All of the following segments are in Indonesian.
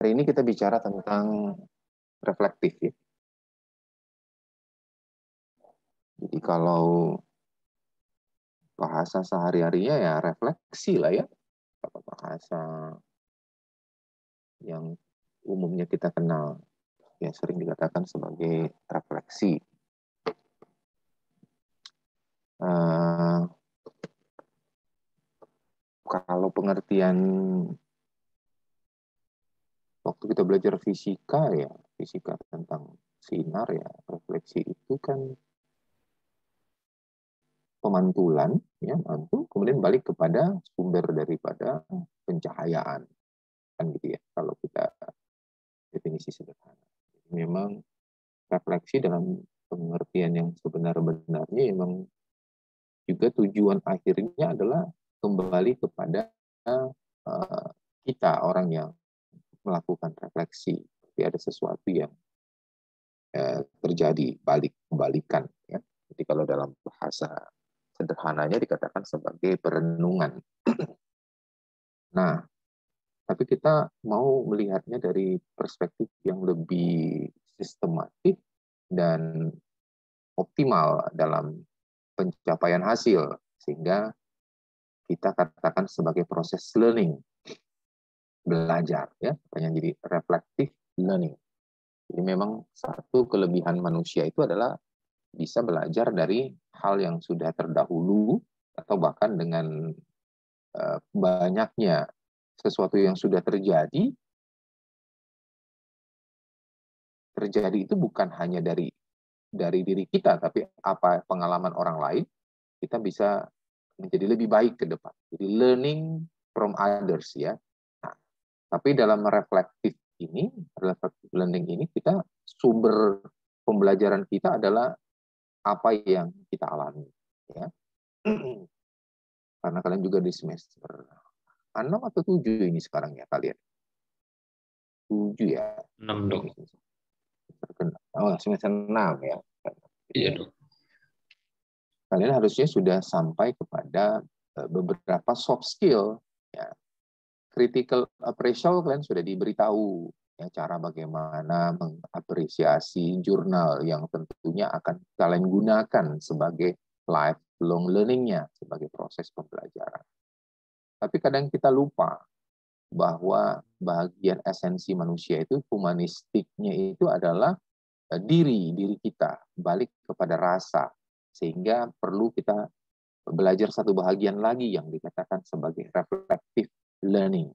Hari ini kita bicara tentang reflektif ya. Jadi kalau bahasa sehari-harinya ya refleksi lah ya. Atau bahasa yang umumnya kita kenal ya sering dikatakan sebagai refleksi. Kalau pengertian waktu kita belajar fisika ya, fisika tentang sinar ya, refleksi itu kan pemantulan ya, mantul kemudian balik kepada sumber daripada pencahayaan kan gitu ya kalau kita definisi sederhana. Memang refleksi dalam pengertian yang sebenar-benarnya memang juga tujuan akhirnya adalah kembali kepada kita orang yang melakukan refleksi. Jadi ada sesuatu yang terjadi kembalikan ya. Jadi kalau dalam bahasa sederhananya dikatakan sebagai perenungan. Nah, tapi kita mau melihatnya dari perspektif yang lebih sistematik dan optimal dalam pencapaian hasil, sehingga kita katakan sebagai proses learning, belajar ya, yang jadi reflective learning. Jadi memang satu kelebihan manusia itu adalah bisa belajar dari hal yang sudah terdahulu atau bahkan dengan banyaknya sesuatu yang sudah terjadi itu bukan hanya dari diri kita, tapi apa pengalaman orang lain, kita bisa menjadi lebih baik ke depan. Jadi learning from others ya. Nah, tapi dalam reflective learning ini kita sumber pembelajaran kita adalah apa yang kita alami ya. Karena kalian juga di semester 6 atau 7 ini sekarang ya kalian. 7 ya. 6 dong. Oh, semester 6 ya. Iya dong. Kalian harusnya sudah sampai kepada beberapa soft skill ya. Critical appraisal kalian sudah diberitahu ya, cara bagaimana mengapresiasi jurnal yang tentunya akan kalian gunakan sebagai lifelong learning-nya, sebagai proses pembelajaran. Tapi kadang kita lupa bahwa bagian esensi manusia itu, humanistiknya itu adalah diri kita, balik kepada rasa, sehingga perlu kita belajar satu bahagian lagi yang dikatakan sebagai reflective learning.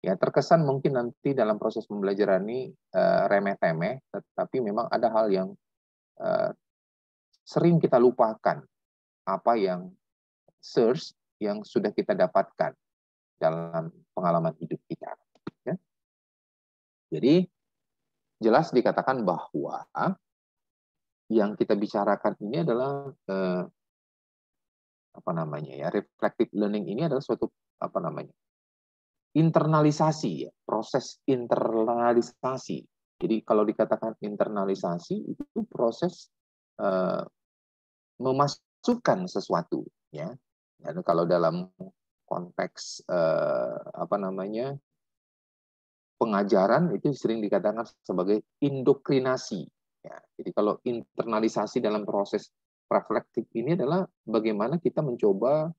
Ya, terkesan mungkin nanti dalam proses pembelajaran ini remeh-temeh, tetapi memang ada hal yang sering kita lupakan, apa yang source yang sudah kita dapatkan dalam pengalaman hidup kita. Ya. Jadi jelas dikatakan bahwa yang kita bicarakan ini adalah reflective learning ini adalah suatu internalisasi ya, proses internalisasi. Jadi kalau dikatakan internalisasi itu proses memasukkan sesuatu ya. Dan kalau dalam konteks pengajaran itu sering dikatakan sebagai indoktrinasi ya. Jadi kalau internalisasi dalam proses reflektif ini adalah bagaimana kita mencoba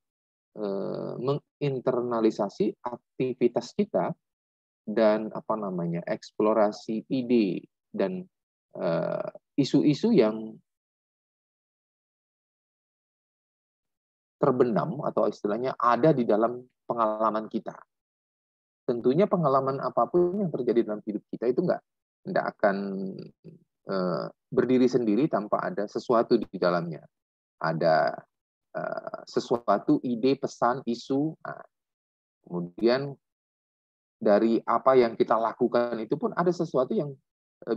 menginternalisasi aktivitas kita dan eksplorasi ide dan isu-isu yang terbenam atau istilahnya ada di dalam pengalaman kita. Tentunya pengalaman apapun yang terjadi dalam hidup kita itu nggak akan berdiri sendiri tanpa ada sesuatu di dalamnya. Ada sesuatu, ide, pesan, isu. Nah, kemudian dari apa yang kita lakukan itu pun ada sesuatu yang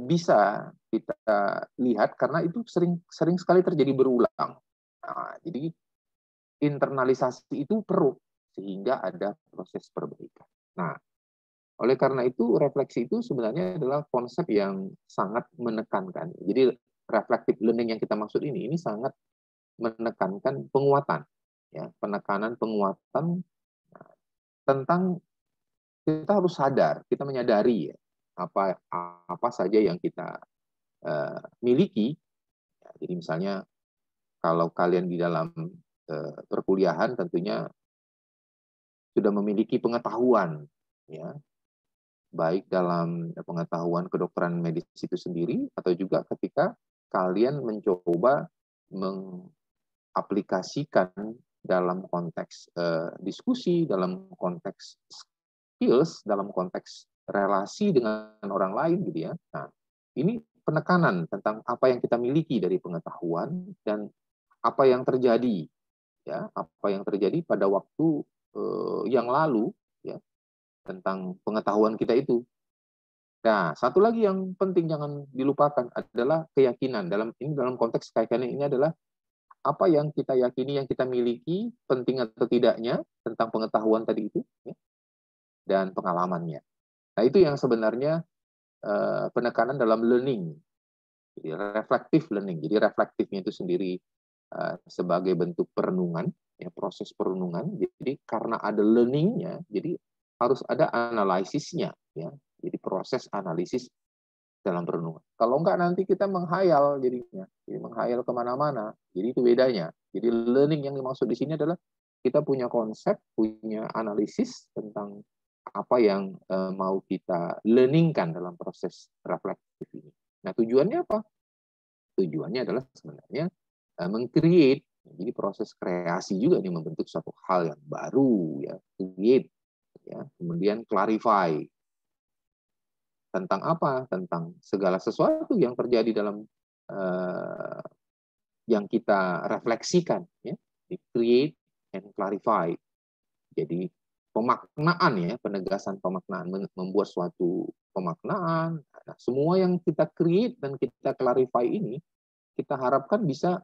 bisa kita lihat karena itu sering sekali terjadi berulang. Nah, jadi internalisasi itu perlu sehingga ada proses perbaikan. Nah, oleh karena itu refleksi itu sebenarnya adalah konsep yang sangat menekankan. Jadi reflective learning yang kita maksud ini sangat menekankan penguatan, ya, penekanan penguatan tentang kita harus sadar, kita menyadari ya, apa saja yang kita miliki. Jadi misalnya kalau kalian di dalam perkuliahan tentunya sudah memiliki pengetahuan, ya, baik dalam pengetahuan kedokteran medis itu sendiri atau juga ketika kalian mencoba mengaplikasikan dalam konteks diskusi, dalam konteks skills, dalam konteks relasi dengan orang lain gitu ya. Nah, ini penekanan tentang apa yang kita miliki dari pengetahuan dan apa yang terjadi, ya, apa yang terjadi pada waktu yang lalu, ya, tentang pengetahuan kita itu. Nah, satu lagi yang penting jangan dilupakan adalah keyakinan. Dalam konteks keyakinan ini adalah apa yang kita yakini, yang kita miliki, penting atau tidaknya tentang pengetahuan tadi itu, ya, dan pengalamannya. Nah, itu yang sebenarnya penekanan dalam learning, jadi reflective learning. Jadi reflektifnya itu sendiri sebagai bentuk perenungan, ya, proses perenungan. Jadi karena ada learningnya, jadi harus ada analisisnya, ya. Jadi proses analisis dalam perenungan. Kalau enggak nanti kita menghayal jadinya, jadi menghayal kemana-mana. Jadi itu bedanya. Jadi learning yang dimaksud di sini adalah kita punya konsep, punya analisis tentang apa yang mau kita learningkan dalam proses reflektif ini. Nah, tujuannya apa? Tujuannya adalah sebenarnya meng-create, jadi proses kreasi juga nih, membentuk suatu hal yang baru, ya, create, ya, kemudian clarify tentang apa, tentang segala sesuatu yang terjadi dalam yang kita refleksikan, ya, di create and clarify. Jadi pemaknaan, ya, penegasan pemaknaan, membuat suatu pemaknaan. Nah, semua yang kita create dan kita clarify ini kita harapkan bisa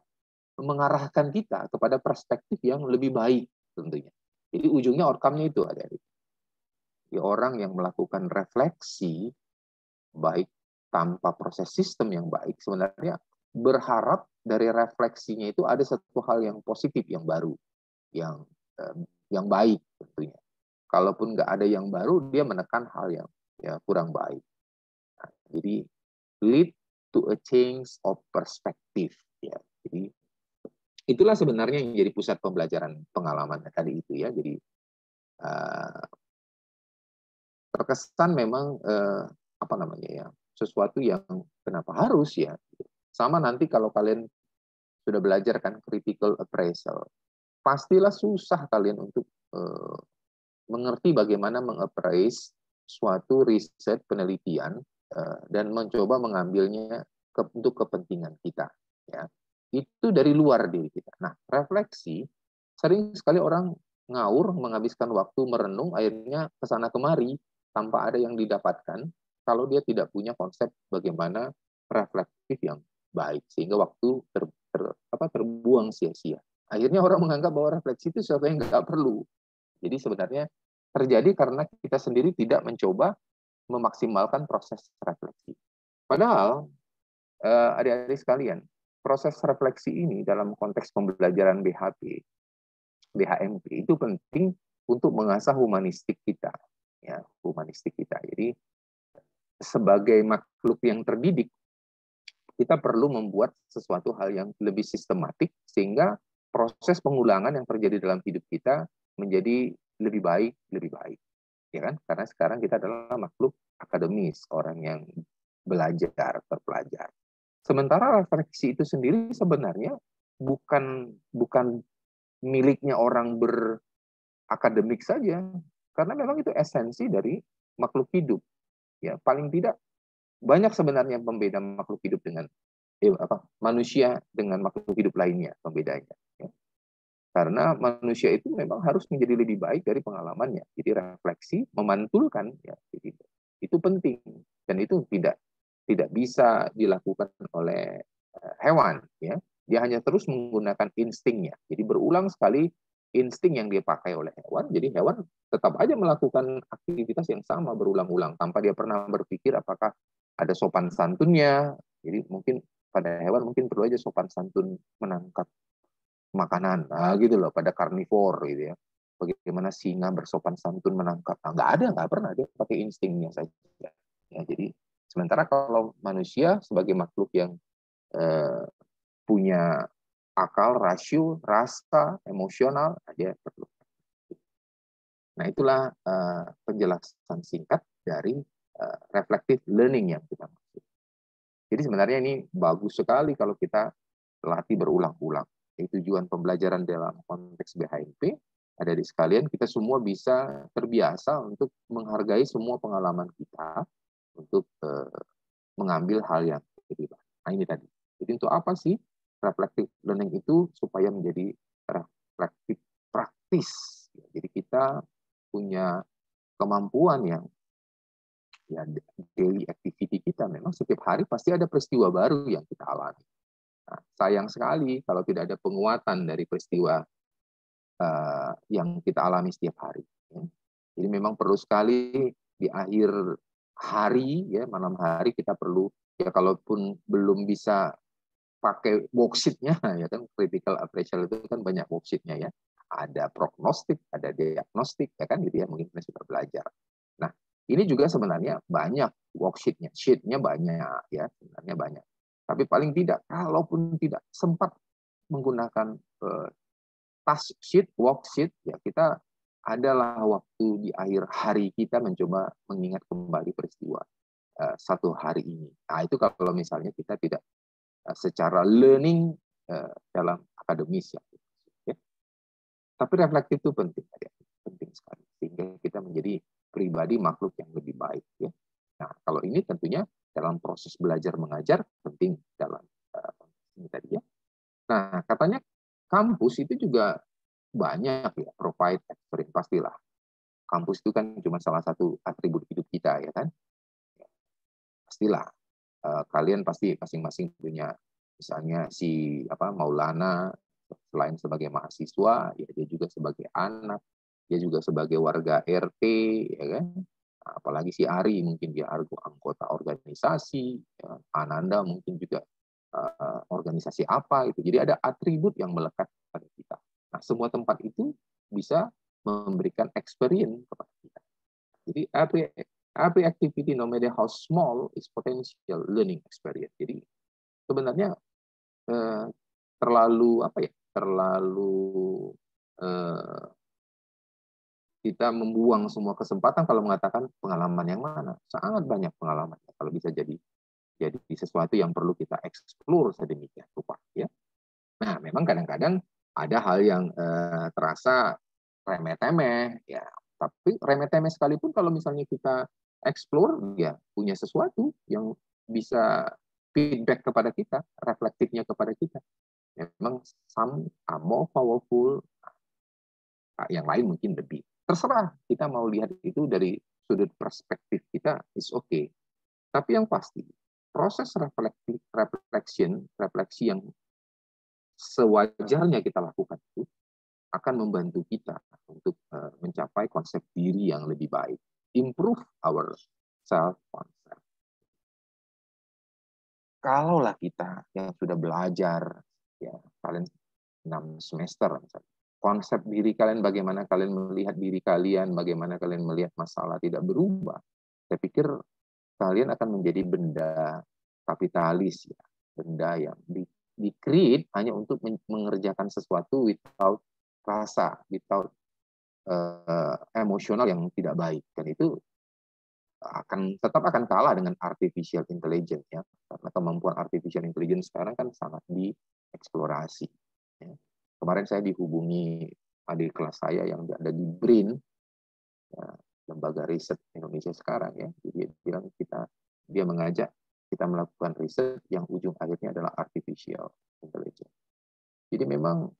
mengarahkan kita kepada perspektif yang lebih baik tentunya. Jadi ujungnya outcome-nya itu ada. Jadi orang yang melakukan refleksi baik tanpa proses sistem yang baik sebenarnya berharap dari refleksinya itu ada satu hal yang positif, yang baru, yang baik tentunya. Kalaupun nggak ada yang baru, dia menekan hal yang ya kurang baik. Nah, jadi lead to a change of perspective, ya. Jadi itulah sebenarnya yang jadi pusat pembelajaran pengalaman tadi itu, ya. Jadi terkesan memang apa namanya, ya, sesuatu yang kenapa harus, ya. Sama nanti kalau kalian sudah belajar kan critical appraisal, pastilah susah kalian untuk mengerti bagaimana mengappraise suatu riset penelitian dan mencoba mengambilnya untuk kepentingan kita, ya. Itu dari luar diri kita. Nah, refleksi sering sekali orang ngawur, menghabiskan waktu merenung, akhirnya kesana kemari tanpa ada yang didapatkan kalau dia tidak punya konsep bagaimana reflektif yang baik, sehingga waktu terbuang sia-sia. Akhirnya orang menganggap bahwa refleksi itu sesuatu yang nggak perlu. Jadi sebenarnya terjadi karena kita sendiri tidak mencoba memaksimalkan proses refleksi. Padahal adik-adik sekalian, proses refleksi ini dalam konteks pembelajaran BHMP itu penting untuk mengasah humanistik kita, ya, humanistik kita. Jadi sebagai makhluk yang terdidik, kita perlu membuat sesuatu hal yang lebih sistematik sehingga proses pengulangan yang terjadi dalam hidup kita menjadi lebih baik, ya kan? Karena sekarang kita adalah makhluk akademis, orang yang belajar, terpelajar. Sementara refleksi itu sendiri sebenarnya bukan miliknya orang berakademik saja, karena memang itu esensi dari makhluk hidup. Ya, paling tidak banyak sebenarnya pembeda makhluk hidup dengan manusia dengan makhluk hidup lainnya, pembedanya. Ya. Karena manusia itu memang harus menjadi lebih baik dari pengalamannya. Jadi refleksi, memantulkan, ya, jadi itu penting dan itu tidak bisa dilakukan oleh hewan, ya. Dia hanya terus menggunakan instingnya. Jadi berulang sekali insting yang dipakai oleh hewan, jadi hewan tetap aja melakukan aktivitas yang sama berulang-ulang tanpa dia pernah berpikir apakah ada sopan santunnya. Jadi mungkin pada hewan mungkin perlu aja sopan santun menangkap makanan, nah, gitu loh, pada karnivor gitu ya. Bagaimana singa bersopan santun menangkap? Nah, nggak pernah, dia pakai instingnya saja. Ya, jadi sementara kalau manusia sebagai makhluk yang punya akal, rasio, rasa, emosional, dia perlu. Nah, itulah penjelasan singkat dari reflective learning yang kita maksud. Jadi sebenarnya ini bagus sekali kalau kita latih berulang-ulang. Tujuan pembelajaran dalam konteks BHNP, ada di sekalian, kita semua bisa terbiasa untuk menghargai semua pengalaman kita, untuk mengambil hal yang lebih baik. Nah, ini tadi. Jadi untuk apa sih reflective learning itu? Supaya menjadi reflective praktis. Jadi kita punya kemampuan yang ya daily activity kita, memang setiap hari pasti ada peristiwa baru yang kita alami. Nah, sayang sekali kalau tidak ada penguatan dari peristiwa yang kita alami setiap hari. Jadi memang perlu sekali di akhir hari, ya malam hari, kita perlu, ya kalaupun belum bisa pakai worksheet-nya, ya kan, critical appraisal itu kan banyak worksheet-nya ya. Ada prognostik, ada diagnostik, ya kan gitu ya, mungkin kita sudah belajar. Nah, ini juga sebenarnya banyak worksheet-nya, sheet-nya banyak ya, sebenarnya banyak. Tapi paling tidak, kalaupun tidak sempat menggunakan task sheet, worksheet, ya kita adalah waktu di akhir hari kita mencoba mengingat kembali peristiwa satu hari ini. Nah, itu kalau misalnya kita tidak secara learning dalam akademis ya. Tapi reflektif itu penting, ya. Penting sekali sehingga kita menjadi pribadi makhluk yang lebih baik ya. Nah, kalau ini tentunya dalam proses belajar mengajar penting dalam ini tadi ya. Nah, katanya kampus itu juga banyak ya provide experience, pastilah. Kampus itu kan cuma salah satu atribut hidup kita ya kan. Pastilah kalian pasti masing-masing punya, misalnya si Maulana selain sebagai mahasiswa, ya dia juga sebagai anak, dia juga sebagai warga RT, ya kan. Apalagi si Ari mungkin dia anggota organisasi, ya. Ananda mungkin juga organisasi apa itu. Jadi ada atribut yang melekat pada kita. Nah, semua tempat itu bisa memberikan experience kepada kita. Jadi every activity, no matter how small, is potential learning experience. Jadi sebenarnya terlalu kita membuang semua kesempatan kalau mengatakan pengalaman yang mana. Sangat banyak pengalaman kalau bisa jadi sesuatu yang perlu kita eksplor sedemikian rupa ya. Nah, memang kadang-kadang ada hal yang terasa remeh-temeh ya, tapi remeh-temeh sekalipun kalau misalnya kita eksplor, ya punya sesuatu yang bisa feedback kepada kita, reflektifnya kepada kita. Memang some are more powerful, yang lain mungkin lebih. Terserah kita mau lihat itu dari sudut perspektif kita, is okay. Tapi yang pasti, proses refleksi yang sewajarnya kita lakukan itu akan membantu kita untuk mencapai konsep diri yang lebih baik, improve our self concept. Kalaulah kita yang sudah belajar, ya kalian 6 semester, misalnya, konsep diri kalian, bagaimana kalian melihat diri kalian, bagaimana kalian melihat masalah tidak berubah, saya pikir kalian akan menjadi benda kapitalis, ya, benda yang di-create hanya untuk mengerjakan sesuatu without rasa, without emosional yang tidak baik. Dan itu tetap akan kalah dengan artificial intelligence ya, karena kemampuan artificial intelligence sekarang kan sangat dieksplorasi ya. Kemarin saya dihubungi adik kelas saya yang ada di BRIN ya, lembaga riset Indonesia sekarang ya. Jadi dia mengajak kita melakukan riset yang ujung akhirnya adalah artificial intelligence. Jadi memang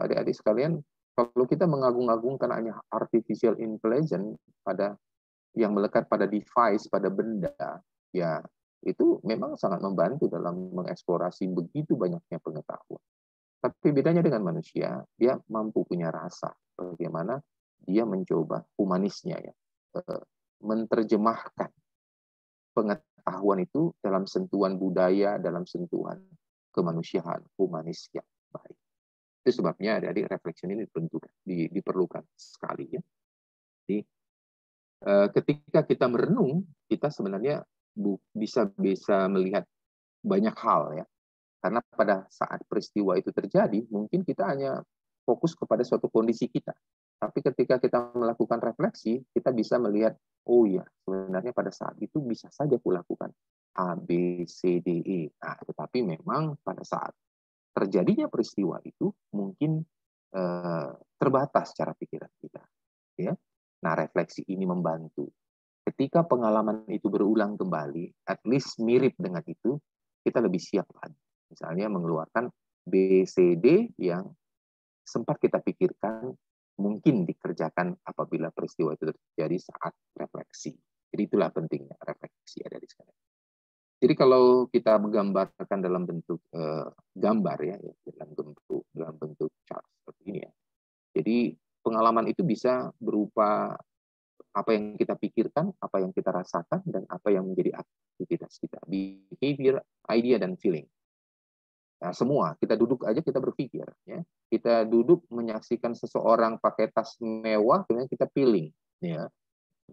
adik-adik sekalian, kalau kita mengagung-agungkan hanya artificial intelligence pada yang melekat pada device, pada benda, ya itu memang sangat membantu dalam mengeksplorasi begitu banyaknya pengetahuan. Tapi bedanya dengan manusia, dia mampu punya rasa, bagaimana dia mencoba humanisnya ya, menerjemahkan pengetahuan itu dalam sentuhan budaya, dalam sentuhan kemanusiaan, humanis yang baik. Itu sebabnya dari reflection ini diperlukan sekali ya. Jadi ketika kita merenung, kita sebenarnya bisa melihat banyak hal ya. Karena pada saat peristiwa itu terjadi, mungkin kita hanya fokus kepada suatu kondisi kita. Tapi ketika kita melakukan refleksi, kita bisa melihat, oh ya, sebenarnya pada saat itu bisa saja kulakukan A, B, C, D, E. Nah, tetapi memang pada saat terjadinya peristiwa itu mungkin terbatas cara pikiran kita. Ya. Nah, refleksi ini membantu. Ketika pengalaman itu berulang kembali, at least mirip dengan itu, kita lebih siap lagi. Misalnya mengeluarkan B, C, D yang sempat kita pikirkan mungkin dikerjakan apabila peristiwa itu terjadi saat refleksi. Jadi itulah pentingnya refleksi ada di sana. Jadi kalau kita menggambarkan dalam bentuk gambar ya, dalam bentuk chart seperti ini ya. Jadi pengalaman itu bisa berupa apa yang kita pikirkan, apa yang kita rasakan, dan apa yang menjadi aktivitas kita, behavior, idea, dan feeling. Nah, semua kita duduk aja kita berpikir, ya. Kita duduk menyaksikan seseorang pakai tas mewah, kemudian kita feeling, ya.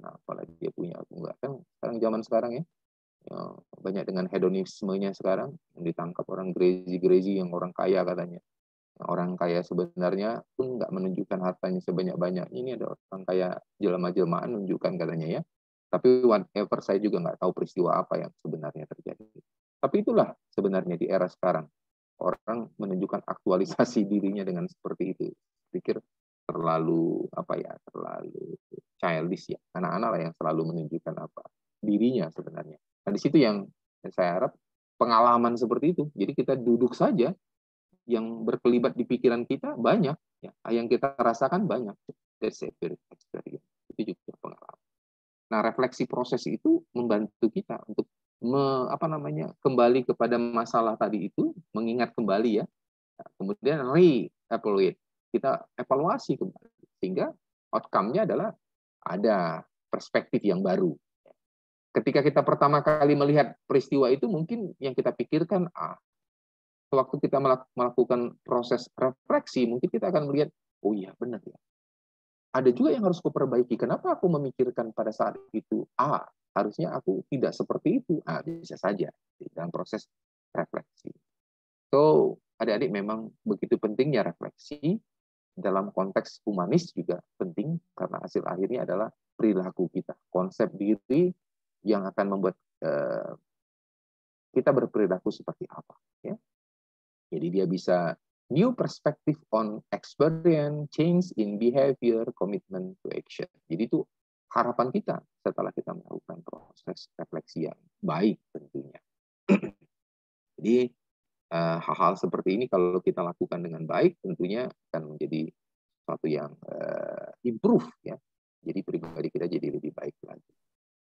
Nah, apalagi dia punya, aku enggak kan? Sekarang zaman ya, banyak dengan hedonismenya sekarang yang ditangkap orang crazy yang orang kaya katanya. Orang kaya sebenarnya pun nggak menunjukkan hartanya sebanyak-banyak. Ini ada orang kaya jelma-jelmaan menunjukkan katanya ya. Tapi whatever, saya juga nggak tahu peristiwa apa yang sebenarnya terjadi. Tapi itulah sebenarnya di era sekarang. Orang menunjukkan aktualisasi dirinya dengan seperti itu. Pikir terlalu terlalu childish ya. Anak-anak lah yang selalu menunjukkan dirinya sebenarnya. Nah, di situ yang saya harap pengalaman seperti itu. Jadi kita duduk saja, yang berkelibat di pikiran kita banyak, ya. Yang kita rasakan banyak. That's experience. Itu juga pengalaman. Nah, refleksi proses itu membantu kita untuk kembali kepada masalah tadi itu, mengingat kembali ya, kemudian re-evaluate, kita evaluasi kembali, sehingga outcome-nya adalah ada perspektif yang baru. Ketika kita pertama kali melihat peristiwa itu, mungkin yang kita pikirkan waktu kita melakukan proses refleksi, mungkin kita akan melihat, oh iya benar ya, ada juga yang harus kuperbaiki. Kenapa aku memikirkan pada saat itu harusnya aku tidak seperti itu? Bisa saja dalam proses refleksi. So, adik-adik, memang begitu pentingnya refleksi. Dalam konteks humanis juga penting, karena hasil akhirnya adalah perilaku kita. Konsep diri yang akan membuat kita berperilaku seperti apa. Ya. Jadi dia bisa new perspective on experience, change in behavior, commitment to action. Jadi itu harapan kita setelah kita melakukan proses refleksi yang baik tentunya. Jadi hal-hal seperti ini kalau kita lakukan dengan baik tentunya akan menjadi sesuatu yang improve ya. Jadi pribadi kita jadi lebih baik lagi.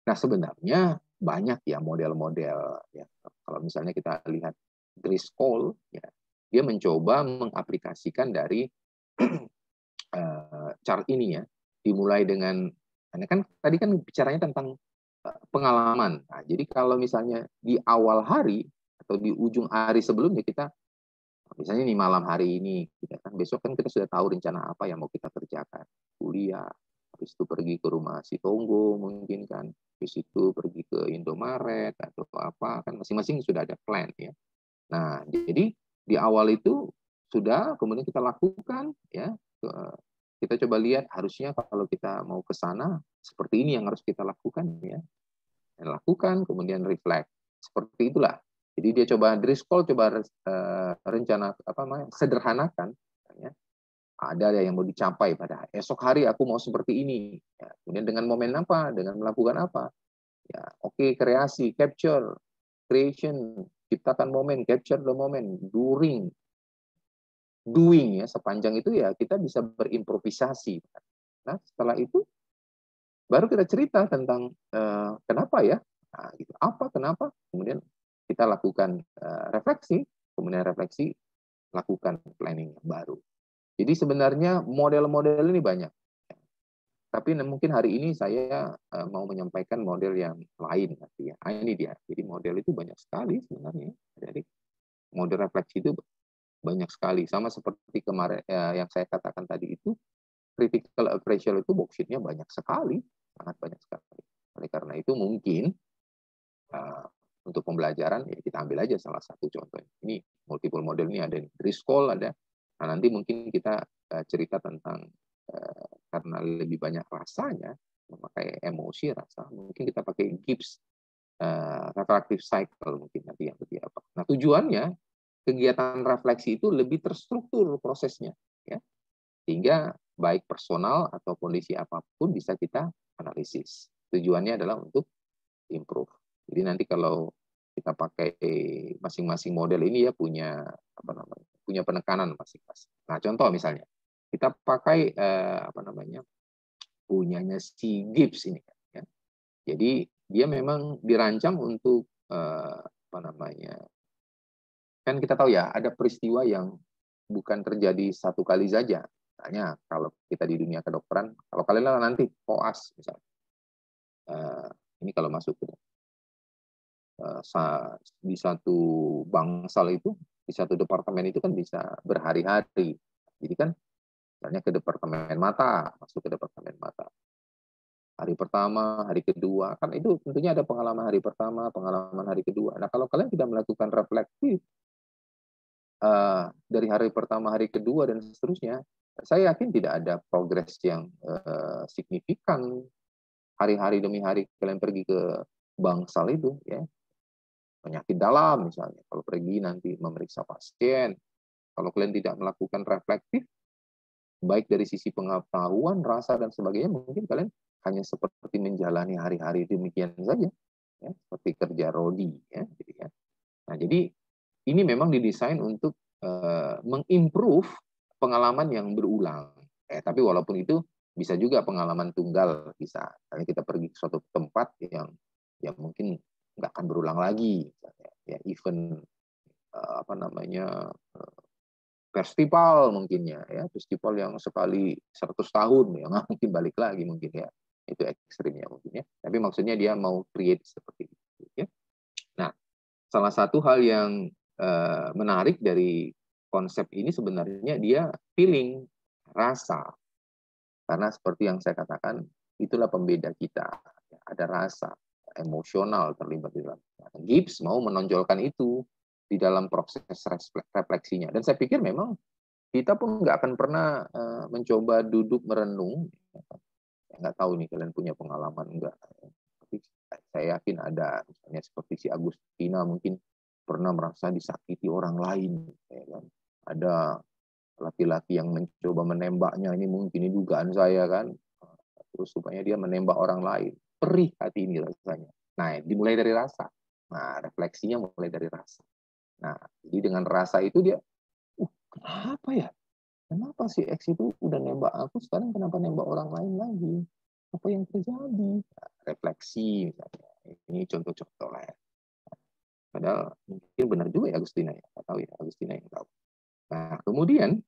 Nah, sebenarnya banyak ya model-model ya. Kalau misalnya kita lihat Driscoll ya, dia mencoba mengaplikasikan dari chart ini ya, dimulai dengan, karena kan tadi kan bicaranya tentang pengalaman. Nah, jadi kalau misalnya di awal hari atau di ujung hari sebelumnya kita, misalnya nih malam hari ini, kita kan besok kan kita sudah tahu rencana apa yang mau kita kerjakan, kuliah, habis itu pergi ke rumah si Tonggo mungkin kan, habis itu pergi ke Indomaret atau apa, kan masing-masing sudah ada plan ya. Nah, jadi di awal itu sudah, kemudian kita lakukan ya, kita coba lihat harusnya kalau kita mau ke sana seperti ini yang harus kita lakukan ya. Dan lakukan, kemudian reflect. Seperti itulah. Jadi dia coba Driscoll coba rencana sederhanakan ya. Ada yang mau dicapai pada esok hari aku mau seperti ini. Ya, kemudian dengan momen apa? Dengan melakukan apa? Ya, oke, kreasi, capture, creation, ciptakan momen, capture the moment, during, doing ya, sepanjang itu ya kita bisa berimprovisasi. Nah, setelah itu baru kita cerita tentang kenapa ya, nah, gitu. Apa, kenapa, kemudian kita lakukan refleksi, kemudian refleksi, lakukan planning yang baru. Jadi sebenarnya model-model ini banyak. Tapi mungkin hari ini saya mau menyampaikan model yang lain nanti ya. Ini dia. Jadi model itu banyak sekali sebenarnya. Jadi model refleksi itu banyak sekali. Sama seperti kemarin yang saya katakan tadi itu, critical appraisal itu worksheet-nya banyak sekali. sangat banyak sekali. Oleh karena itu mungkin untuk pembelajaran ya kita ambil aja salah satu contoh. Ini multiple model ini ada Driscoll ada. Nah, nanti mungkin kita cerita tentang karena lebih banyak rasanya, memakai emosi rasa, mungkin kita pakai Gibbs reflective cycle mungkin nanti yang lebih apa. Nah, tujuannya kegiatan refleksi itu lebih terstruktur prosesnya, ya, sehingga baik personal atau kondisi apapun bisa kita analisis. Tujuannya adalah untuk improve. Jadi nanti kalau kita pakai masing-masing model ini ya punya apa namanya, punya penekanan masing-masing. Nah, contoh misalnya kita pakai punyanya si Gibbs ini, ya. Jadi dia memang dirancang untuk kan kita tahu ya ada peristiwa yang bukan terjadi satu kali saja. Misalnya kalau kita di dunia kedokteran, kalau kalian nanti koas misalnya, ini kalau masuk ke di satu bangsal itu, di satu departemen itu kan bisa berhari-hari. Jadi kan misalnya ke departemen mata, masuk ke departemen mata. Hari pertama, hari kedua, kan itu tentunya ada pengalaman hari pertama, pengalaman hari kedua. Nah, kalau kalian tidak melakukan refleksi dari hari pertama, hari kedua, dan seterusnya, saya yakin tidak ada progres yang signifikan. Hari-hari demi hari kalian pergi ke bangsal itu, ya, penyakit dalam misalnya, kalau pergi nanti memeriksa pasien, kalau kalian tidak melakukan reflektif, baik dari sisi pengetahuan, rasa, dan sebagainya, mungkin kalian hanya seperti menjalani hari-hari demikian saja, ya, seperti kerja rodi, ya, gitu ya. Nah, jadi ini memang didesain untuk mengimprove pengalaman yang berulang. Tapi walaupun itu bisa juga pengalaman tunggal, bisa. Misalnya kita pergi ke suatu tempat yang mungkin nggak akan berulang lagi, misalnya, ya, event festival mungkin ya, festival yang sekali 100 tahun ya, nggak mungkin balik lagi mungkin ya, itu ekstrimnya mungkin ya. Tapi maksudnya dia mau create seperti itu ya. Nah, salah satu hal yang menarik dari konsep ini sebenarnya dia feeling, rasa, karena seperti yang saya katakan itulah pembeda kita, ada rasa emosional terlibat di dalam. Gibbs mau menonjolkan itu di dalam proses refleksinya, dan saya pikir memang kita pun nggak akan pernah mencoba duduk merenung. Nggak tahu nih kalian punya pengalaman enggak. Tapi saya yakin ada, misalnya seperti si Agustina mungkin pernah merasa disakiti orang lain. Ya kan? Ada laki-laki yang mencoba menembaknya, ini mungkin ini dugaan saya kan. Terus supaya dia menembak orang lain. Perih hati ini rasanya. Nah, dimulai dari rasa. Nah, refleksinya mulai dari rasa. Nah, jadi dengan rasa itu dia, kenapa ya? Kenapa si X itu udah nembak aku, sekarang kenapa nembak orang lain lagi? Apa yang terjadi? Nah, refleksi misalnya. Ini contoh-contoh lah ya. Padahal mungkin benar juga ya Agustina ya. Nggak tahu ya, Agustina yang tahu. Nah, kemudian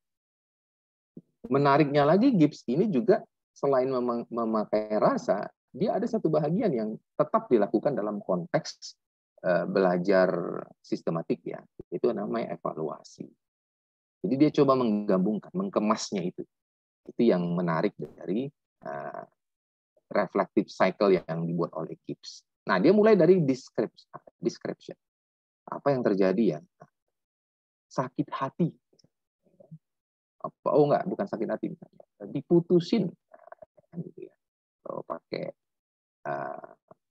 menariknya lagi Gibbs ini juga selain memakai rasa, dia ada satu bahagian yang tetap dilakukan dalam konteks belajar sistematik ya. Itu namanya evaluasi. Jadi dia coba menggabungkan, mengkemasnya itu. Itu yang menarik dari reflective cycle yang dibuat oleh Gibbs. Nah, dia mulai dari description. Apa yang terjadi ya? Sakit hati. Oh enggak, bukan sakit hati. Diputusin. Gitu ya. Kalau pakai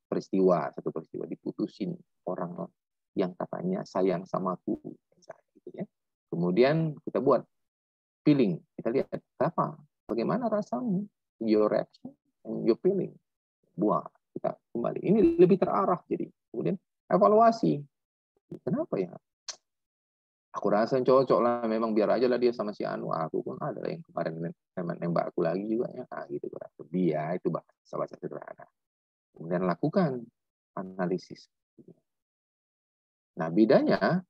satu peristiwa diputusin orang yang katanya sayang sama aku. Gitu ya. Kemudian kita buat feeling. Kita lihat, apa? Bagaimana rasamu? Your reaction and your feeling. Buah, kita kembali. Ini lebih terarah jadi. Kemudian evaluasi. Kenapa ya? Aku rasa cocok lah, memang biar aja lah dia sama si Anu. Aku pun ada yang kemarin nembak aku lagi juga ya. Nah, gitu dia itu bahasa sederhana. Kemudian lakukan analisis. Nah, bedanya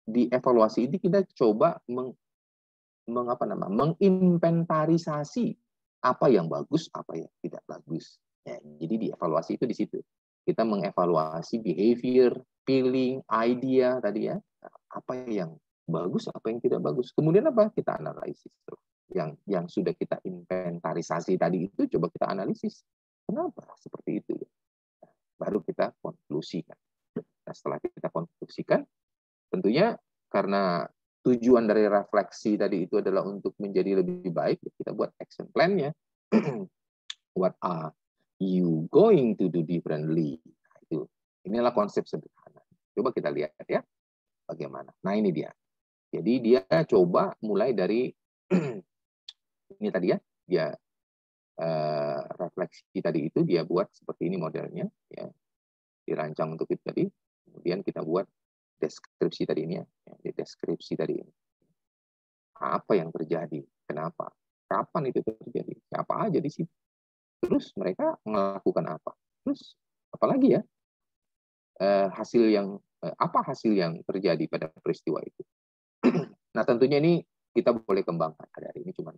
di evaluasi ini kita coba menginventarisasi apa yang bagus, apa yang tidak bagus. Ya, jadi di evaluasi itu di situ. Kita mengevaluasi behavior, feeling, idea tadi ya. Apa yang bagus, apa yang tidak bagus. Kemudian apa? Kita analisis. Yang sudah kita inventarisasi tadi itu coba kita analisis. Kenapa seperti itu? Baru kita konklusikan. Nah, setelah kita konklusikan, tentunya karena tujuan dari refleksi tadi itu adalah untuk menjadi lebih baik, kita buat action plan-nya. What are you going to do differently? Nah, itu. Inilah konsep sederhana. Coba kita lihat ya, bagaimana. Nah, ini dia. Jadi dia coba mulai dari ini tadi ya, dia refleksi tadi itu dia buat seperti ini modelnya, ya, dirancang untuk itu tadi. Kemudian kita buat deskripsi tadi ini ya, deskripsi tadi ini. Apa yang terjadi? Kenapa? Kapan itu terjadi? Siapa aja di situ? Terus mereka melakukan apa? Terus apalagi ya hasil yang apa hasil yang terjadi pada peristiwa itu? Nah, tentunya ini kita boleh kembangkan. Hari ini cuma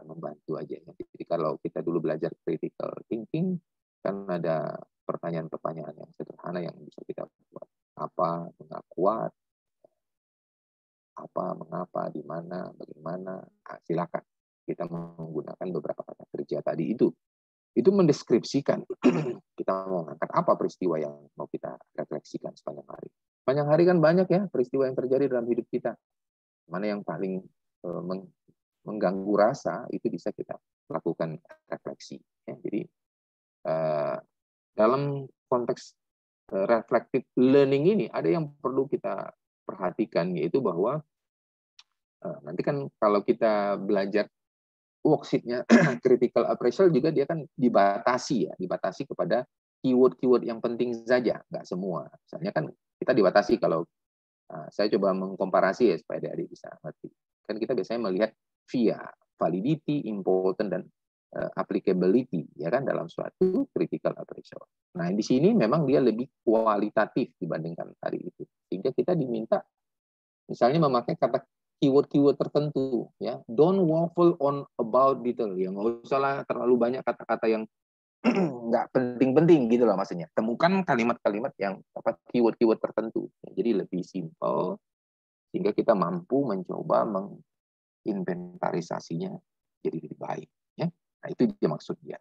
membantu aja. Jadi kalau kita dulu belajar critical thinking, kan ada pertanyaan-pertanyaan yang sederhana yang bisa kita buat. Apa, mengapa, apa, mengapa, di mana, bagaimana. Nah, silakan kita menggunakan beberapa kata kerja tadi itu. Itu mendeskripsikan kita mau mengangkat apa peristiwa yang mau kita refleksikan sepanjang hari. Sepanjang hari kan banyak ya peristiwa yang terjadi dalam hidup kita. Mana yang paling mengganggu rasa, itu bisa kita lakukan refleksi. Ya, jadi dalam konteks reflective learning ini ada yang perlu kita perhatikan, yaitu bahwa nanti kan kalau kita belajar worksheet-nya critical appraisal juga dia kan dibatasi ya, dibatasi kepada keyword-keyword yang penting saja, nggak semua. Misalnya kan kita dibatasi kalau saya coba mengkomparasi ya supaya adik-adik bisa ngerti. Kan kita biasanya melihat via validity, important, dan applicability ya kan dalam suatu critical appraisal. Nah, di sini memang dia lebih kualitatif dibandingkan tadi itu. Sehingga kita diminta misalnya memakai kata keyword-keyword tertentu ya. Don't waffle on about detail. Ya nggak usah lah terlalu banyak kata-kata yang nggak penting-penting gitu loh maksudnya. Temukan kalimat-kalimat yang keyword-keyword tertentu. Jadi lebih simpel sehingga kita mampu mencoba menginventarisasinya jadi lebih baik. Ya. Nah, itu dia maksudnya.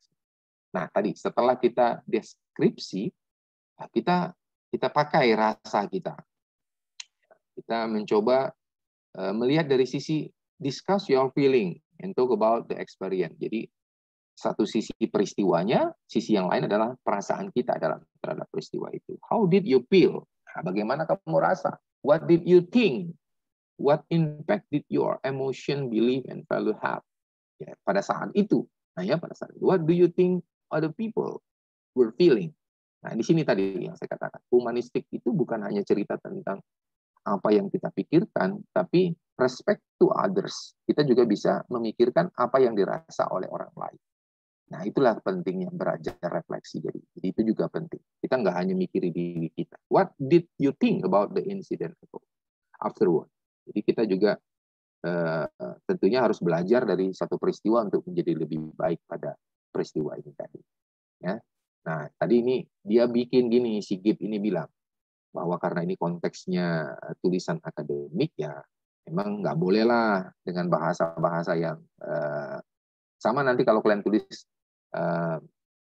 Nah, tadi setelah kita deskripsi, kita pakai rasa kita. Kita mencoba melihat dari sisi discuss your feeling and talk about the experience. Jadi satu sisi peristiwanya, sisi yang lain adalah perasaan kita terhadap peristiwa itu. How did you feel? Nah, bagaimana kamu rasa? What did you think? What impact did your emotion, belief, and value have? Ya, pada saat itu. Nah, ya pada saat itu. What do you think other people were feeling? Nah, di sini tadi yang saya katakan, humanistik itu bukan hanya cerita tentang apa yang kita pikirkan, tapi respect to others. Kita juga bisa memikirkan apa yang dirasa oleh orang lain. Nah, itulah pentingnya belajar refleksi. Jadi itu juga penting. Kita nggak hanya mikirin diri kita. What did you think about the incident afterward? Jadi kita juga tentunya harus belajar dari satu peristiwa untuk menjadi lebih baik pada peristiwa ini tadi. Ya. Nah, tadi ini dia bikin gini, si Gibb ini bilang bahwa karena ini konteksnya tulisan akademik ya, memang nggak boleh lah dengan bahasa-bahasa yang sama. Nanti kalau kalian tulis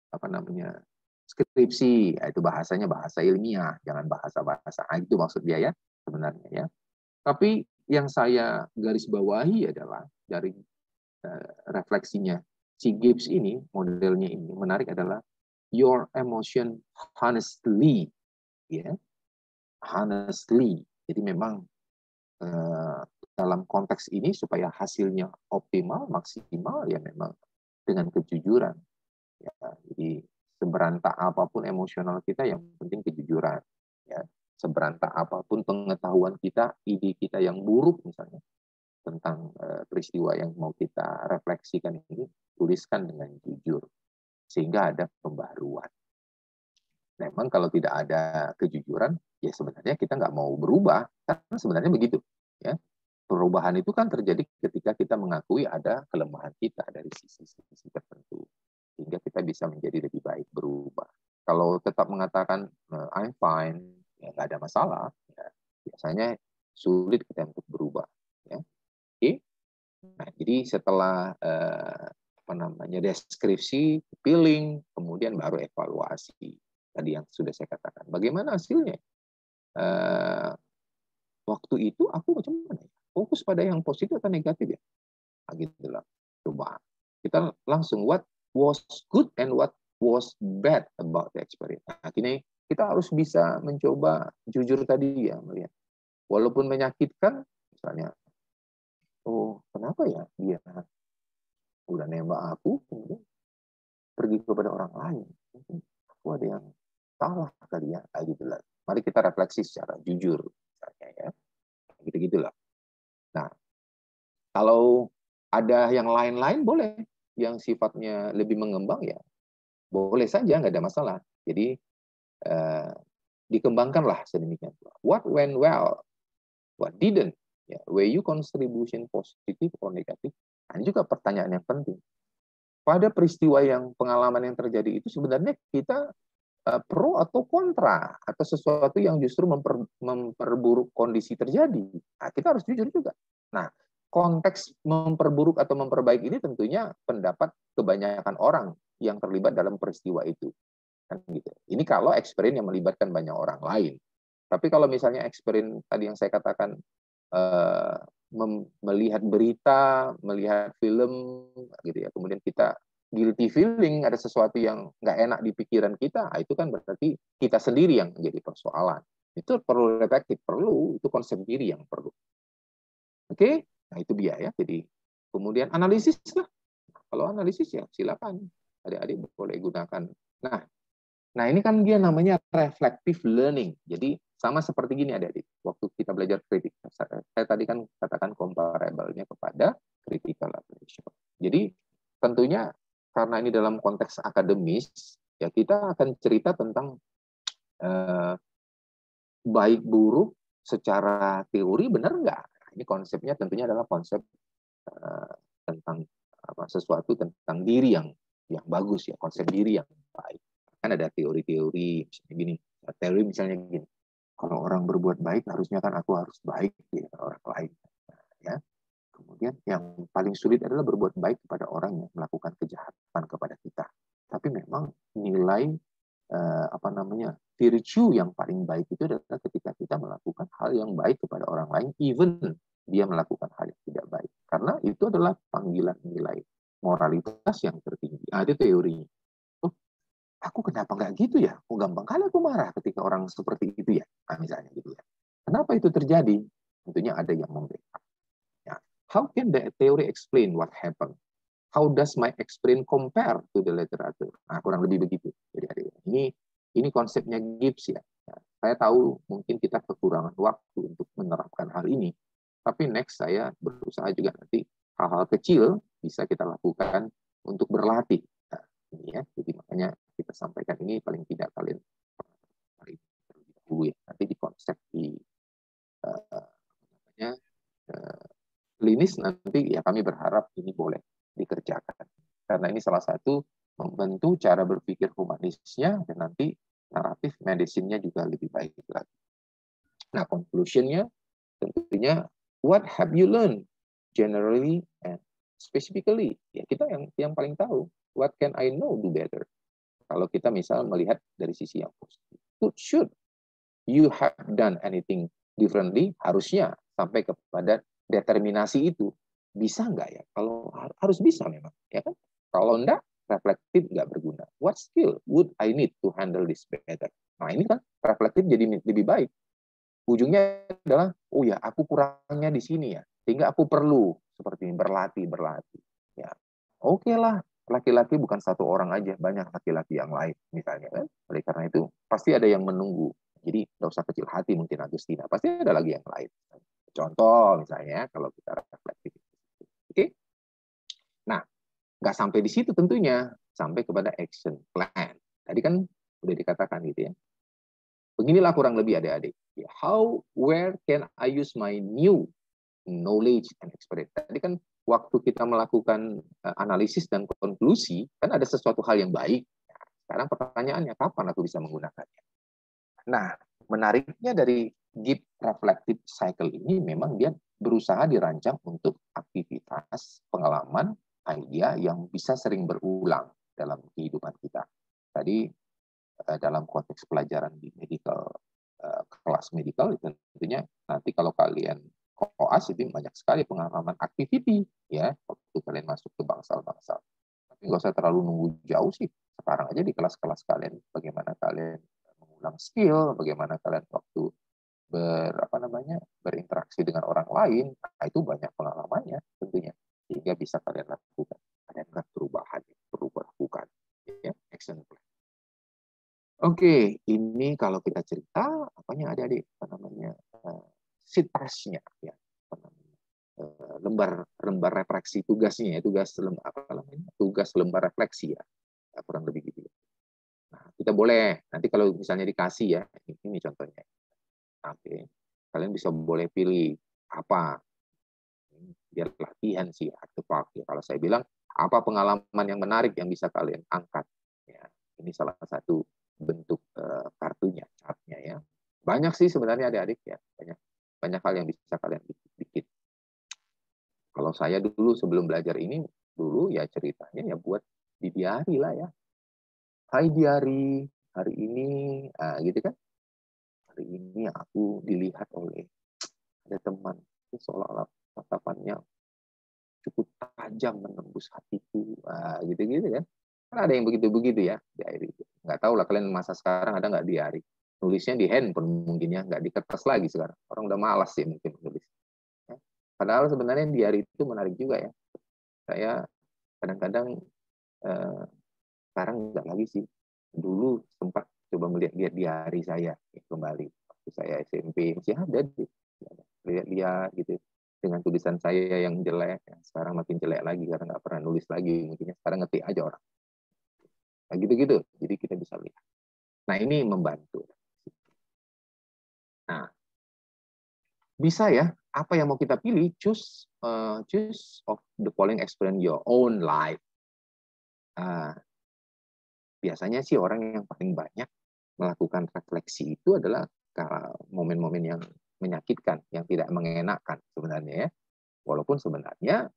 apa namanya skripsi, ya itu bahasanya bahasa ilmiah, jangan bahasa-bahasa. Nah, itu maksud dia ya sebenarnya ya. Tapi yang saya garis bawahi adalah dari refleksinya si Gibbs ini, modelnya ini menarik adalah your emotion honestly, ya, honestly. Jadi memang dalam konteks ini supaya hasilnya optimal, maksimal, ya memang dengan kejujuran. Ya, jadi seberantak apapun emosional kita, yang penting kejujuran. Ya, seberantak apapun pengetahuan kita, ide kita yang buruk misalnya tentang peristiwa yang mau kita refleksikan ini, tuliskan dengan jujur sehingga ada pembaruan. Memang kalau tidak ada kejujuran, ya sebenarnya kita nggak mau berubah, karena sebenarnya begitu. Ya, perubahan itu kan terjadi ketika kita mengakui ada kelemahan kita dari sisi-sisi tertentu, sehingga kita bisa menjadi lebih baik, berubah. Kalau tetap mengatakan I'm fine, ya nggak ada masalah, ya, biasanya sulit kita untuk berubah. Ya. Oke. Nah, jadi setelah deskripsi, feeling, kemudian baru evaluasi. Tadi yang sudah saya katakan. Bagaimana hasilnya? Waktu itu aku macam mana? Fokus pada yang positif atau negatif ya? Nah, gitu lah. Coba kita langsung what was good and what was bad about the experience. Nah, kini kita harus bisa mencoba jujur tadi ya, melihat. Walaupun menyakitkan, misalnya, oh kenapa ya dia udah nembak aku, kemudian pergi kepada orang lain. Mungkin aku ada yang salah kali ya, kayak gitulah. Mari kita refleksi secara jujur, misalnya ya, gitu-gitulah. Nah, kalau ada yang lain-lain boleh, yang sifatnya lebih mengembang ya, boleh saja, nggak ada masalah. Jadi dikembangkanlah sedemikian. What went well, what didn't, ya, where you contribution positif or negatif. Nah, ini juga pertanyaan yang penting. Pada peristiwa yang pengalaman yang terjadi itu sebenarnya kita pro atau kontra, atau sesuatu yang justru memperburuk kondisi terjadi. Nah, kita harus jujur juga. Nah, konteks memperburuk atau memperbaiki ini tentunya pendapat kebanyakan orang yang terlibat dalam peristiwa itu. Kan gitu. Ini kalau experience yang melibatkan banyak orang lain. Tapi kalau misalnya experience tadi yang saya katakan, melihat berita, melihat film, gitu ya, kemudian kita guilty feeling, ada sesuatu yang nggak enak di pikiran kita, itu kan berarti kita sendiri yang menjadi persoalan. Itu perlu reflektif, perlu, itu konsep diri yang perlu. Oke, nah itu dia ya. Jadi kemudian analisis lah. Kalau analisis ya silakan, adik-adik boleh gunakan. Nah ini kan dia namanya reflective learning. Jadi sama seperti gini adik-adik. Waktu kita belajar kritik, saya tadi kan katakan comparable-nya kepada critical appraisal. Jadi tentunya karena ini dalam konteks akademis, ya kita akan cerita tentang baik buruk secara teori benar nggak? Ini konsepnya tentunya adalah konsep tentang sesuatu tentang diri yang bagus ya, konsep diri yang baik. Kan ada teori-teori misalnya gini, teori misalnya gini, kalau orang berbuat baik harusnya kan aku harus baik ya orang lain, ya. Kemudian yang paling sulit adalah berbuat baik kepada orang yang melakukan kejahatan kepada kita. Tapi memang nilai virtue yang paling baik itu adalah ketika kita melakukan hal yang baik kepada orang lain, even dia melakukan hal yang tidak baik. Karena itu adalah panggilan nilai moralitas yang tertinggi. Nah, itu teorinya. Oh, aku kenapa nggak gitu ya? Oh, gampang kali aku marah ketika orang seperti itu ya. Nah, misalnya gitu ya. Kenapa itu terjadi? Tentunya ada yang membackup. Ya. How can the theory explain what happened? How does my experience compare to the literature? Nah, kurang lebih begitu. Jadi ini konsepnya Gibbs ya. Saya tahu mungkin kita kekurangan waktu untuk menerapkan hal ini, tapi next saya berusaha juga nanti hal-hal kecil bisa kita lakukan untuk berlatih. Nah, ini ya, jadi makanya kita sampaikan ini paling tidak kalian dulu ya. Nanti di konsep di klinis nanti ya kami berharap ini boleh dikerjakan. Karena ini salah satu membantu cara berpikir humanisnya dan nanti naratif medisinnya juga lebih baik lagi. Nah, conclusion-nya tentunya what have you learned generally and specifically? Ya kita yang paling tahu. What can I know do better? Kalau kita misal melihat dari sisi yang positif. Should you have done anything differently? Harusnya sampai kepada determinasi itu. Bisa nggak ya? Kalau harus bisa memang, ya kan? Kalau enggak, reflektif nggak berguna. What skill would I need to handle this better? Nah ini kan reflektif jadi lebih baik. Ujungnya adalah, oh ya, aku kurangnya di sini ya, sehingga aku perlu seperti ini berlatih. Ya, oke lah, laki-laki bukan satu orang aja, banyak laki-laki yang lain misalnya kan. Oleh karena itu pasti ada yang menunggu. Jadi nggak usah kecil hati mungkin Agustina, pasti ada lagi yang lain. Contoh misalnya kalau kita reflektif. Oke. Nah, nggak sampai di situ tentunya, sampai kepada action plan. Tadi kan udah dikatakan gitu ya. Beginilah kurang lebih adik-adik. Where can I use my new knowledge and experience? Tadi kan waktu kita melakukan analisis dan konklusi, kan ada sesuatu hal yang baik. Sekarang pertanyaannya, kapan aku bisa menggunakannya? Nah, menariknya dari Gibbs Reflective Cycle ini memang dia berusaha dirancang untuk aktivitas, pengalaman, idea yang bisa sering berulang dalam kehidupan kita. Tadi dalam konteks pelajaran di medical, kelas medical, itu tentunya nanti kalau kalian koas itu banyak sekali pengalaman activity ya waktu kalian masuk ke bangsal-bangsal. Tapi nggak usah terlalu nunggu jauh sih. Sekarang aja di kelas-kelas kalian, bagaimana kalian mengulang skill, bagaimana kalian waktu berinteraksi dengan orang lain, nah itu banyak pengalamannya tentunya, sehingga bisa kalian lakukan. Ada perubahan yang perlu lakukan, ya, action plan. Oke, ini kalau kita cerita, apanya ada apa namanya, sitasnya, ya, apa namanya, lembar refleksi tugasnya, tugas lembar refleksi ya, kurang lebih gitu. Nah, kita boleh nanti kalau misalnya dikasih ya, ini contohnya. Oke, kalian bisa boleh pilih apa, biar latihan sih artefak ya. Kalau saya bilang apa pengalaman yang menarik yang bisa kalian angkat ya, ini salah satu bentuk kartunya, chartnya ya. Banyak sih sebenarnya adik-adik ya, banyak hal yang bisa kalian bikin. Kalau saya dulu sebelum belajar ini dulu ya ceritanya ya buat di diary lah ya. Hai diary, hari ini gitu kan. Hari ini aku dilihat oleh ada teman, seolah-olah tatapannya cukup tajam menembus hatiku, gitu-gitu kan. Kan ada yang begitu-begitu ya, diary. Nggak tahu lah kalian masa sekarang ada nggak diary. Nulisnya di handphone mungkin ya, nggak di kertas lagi sekarang. Orang udah malas sih mungkin nulis. Ya. Padahal sebenarnya diary itu menarik juga ya. Saya kadang-kadang sekarang nggak lagi sih. Dulu sempat coba melihat diary saya kembali. Waktu saya SMP masih ada lihat-lihat gitu dengan tulisan saya yang jelek, sekarang makin jelek lagi karena nggak pernah nulis lagi, mungkin sekarang ngetik aja orang. Nah gitu-gitu, jadi kita bisa lihat. Nah ini membantu. Nah bisa ya, apa yang mau kita pilih, choose of the following experience your own life. Biasanya sih orang yang paling banyak melakukan refleksi itu adalah momen-momen yang menyakitkan, yang tidak mengenakan sebenarnya ya. Walaupun sebenarnya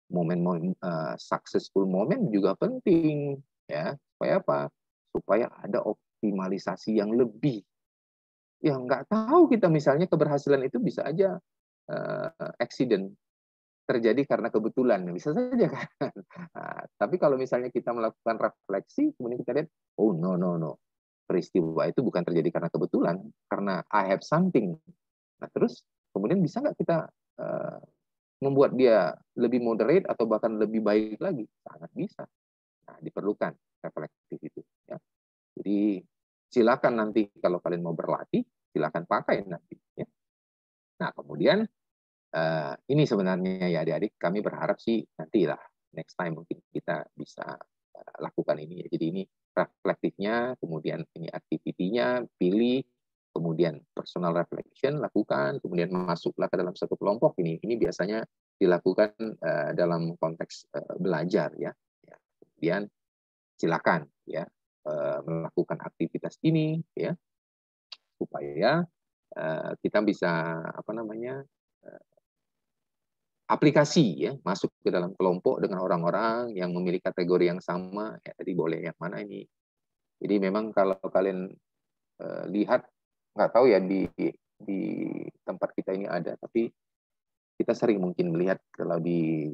momen-momen successful moment juga penting ya, supaya apa? Supaya ada optimalisasi yang lebih. Ya nggak tahu kita misalnya keberhasilan itu bisa aja accident terjadi karena kebetulan, bisa saja kan. Nah, tapi kalau misalnya kita melakukan refleksi, kemudian kita lihat, oh no, peristiwa itu bukan terjadi karena kebetulan, karena I have something. Nah terus kemudian bisa nggak kita membuat dia lebih moderate atau bahkan lebih baik lagi? Sangat bisa. Nah, diperlukan reflektif itu. Ya. Jadi silakan nanti kalau kalian mau berlatih, silakan pakai nanti. Ya. Nah kemudian ini sebenarnya ya adik-adik, kami berharap sih nanti lah next time mungkin kita bisa lakukan ini. Jadi ini reflektifnya, kemudian ini activity-nya, pilih, kemudian personal reflection lakukan, kemudian masuklah ke dalam satu kelompok ini. Ini biasanya dilakukan dalam konteks belajar ya. Kemudian silakan ya melakukan aktivitas ini ya supaya kita bisa apa namanya aplikasi ya, masuk ke dalam kelompok dengan orang-orang yang memiliki kategori yang sama. Ya, tadi boleh yang mana ini. Jadi memang kalau kalian lihat, nggak tahu ya di tempat kita ini ada, tapi kita sering mungkin melihat kalau di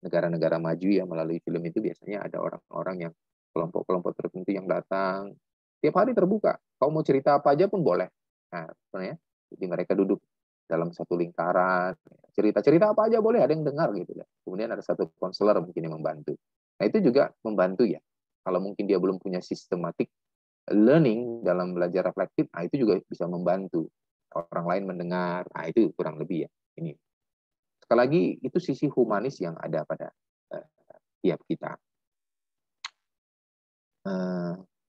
negara-negara maju ya melalui film itu biasanya ada orang-orang yang kelompok-kelompok tertentu yang datang tiap hari terbuka. Kau mau cerita apa aja pun boleh. Nah, sebenarnya jadi mereka duduk dalam satu lingkaran, cerita-cerita apa aja boleh, ada yang dengar gitu ya. Kemudian ada satu konselor mungkin yang membantu. Nah itu juga membantu ya. Kalau mungkin dia belum punya sistematik learning dalam belajar reflektif, nah itu juga bisa membantu orang lain mendengar. Nah itu kurang lebih ya. Ini sekali lagi itu sisi humanis yang ada pada tiap kita.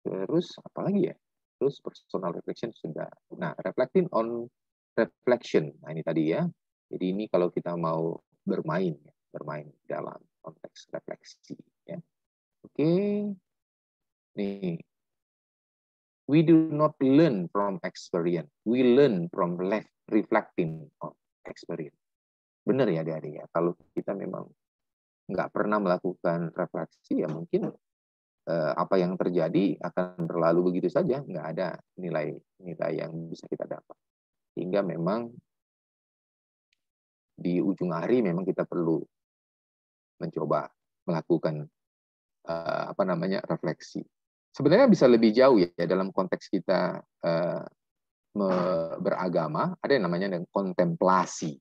Terus apa lagi ya? Terus personal reflection sudah. Nah, reflecting on reflection. Nah, ini tadi ya. Jadi ini kalau kita mau bermain dalam konteks refleksi ya. Oke. Nih. We do not learn from experience. We learn from reflecting on experience. Benar ya, adik-adik ya. Kalau kita memang nggak pernah melakukan refleksi, ya mungkin apa yang terjadi akan berlalu begitu saja, nggak ada nilai yang bisa kita dapat. Sehingga memang di ujung hari memang kita perlu mencoba melakukan refleksi. Sebenarnya bisa lebih jauh ya dalam konteks kita beragama, ada yang namanya kontemplasi.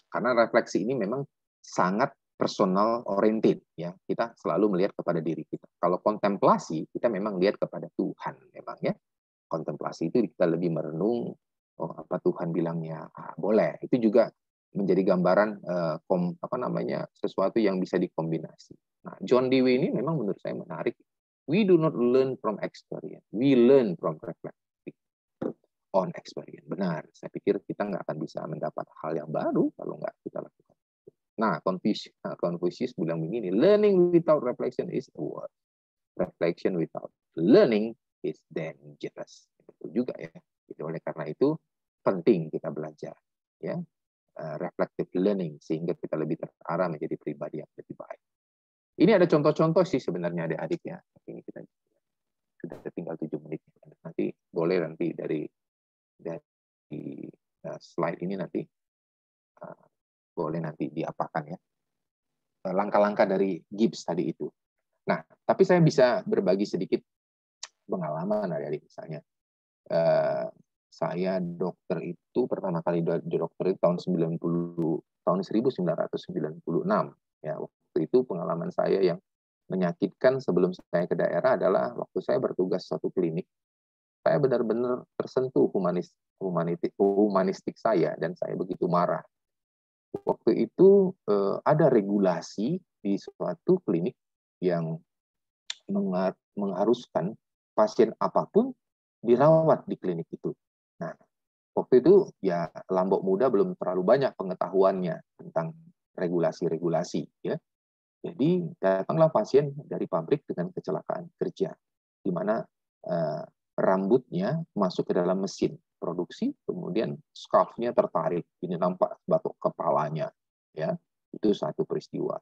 Karena refleksi ini memang sangat personal oriented, ya. Kita selalu melihat kepada diri kita. Kalau kontemplasi, kita memang lihat kepada Tuhan, memang ya. Kontemplasi itu kita lebih merenung, oh apa Tuhan bilangnya, boleh. Itu juga menjadi gambaran sesuatu yang bisa dikombinasi. Nah, John Dewey ini memang menurut saya menarik. We do not learn from experience, we learn from reflecting on experience. Benar, saya pikir kita nggak akan bisa mendapat hal yang baru kalau nggak kita lakukan. Nah, Confucius bilang begini, learning without reflection is a word. Reflection without learning is dangerous. Betul juga ya. Jadi oleh karena itu penting kita belajar, ya, reflective learning sehingga kita lebih terarah menjadi pribadi yang lebih baik. Ini ada contoh-contoh sih sebenarnya adik-adik ya. Ini kita sudah tinggal 7 menit. Nanti boleh dari slide ini nanti boleh nanti diapakan ya. Langkah-langkah dari Gibbs tadi itu. Nah, tapi saya bisa berbagi sedikit pengalaman dari misalnya. Saya dokter itu pertama kali dokter itu tahun 1996 ya. Waktu itu pengalaman saya yang menyakitkan sebelum saya ke daerah adalah waktu saya bertugas suatu klinik, saya benar-benar tersentuh humanistik saya dan saya begitu marah. Waktu itu ada regulasi di suatu klinik yang mengharuskan pasien apapun dirawat di klinik itu. Nah, waktu itu ya Lombok Muda belum terlalu banyak pengetahuannya tentang regulasi-regulasi, ya. Jadi datanglah pasien dari pabrik dengan kecelakaan kerja, di mana rambutnya masuk ke dalam mesin produksi, kemudian scarf-nya tertarik, ini nampak batok kepalanya, ya. Itu satu peristiwa.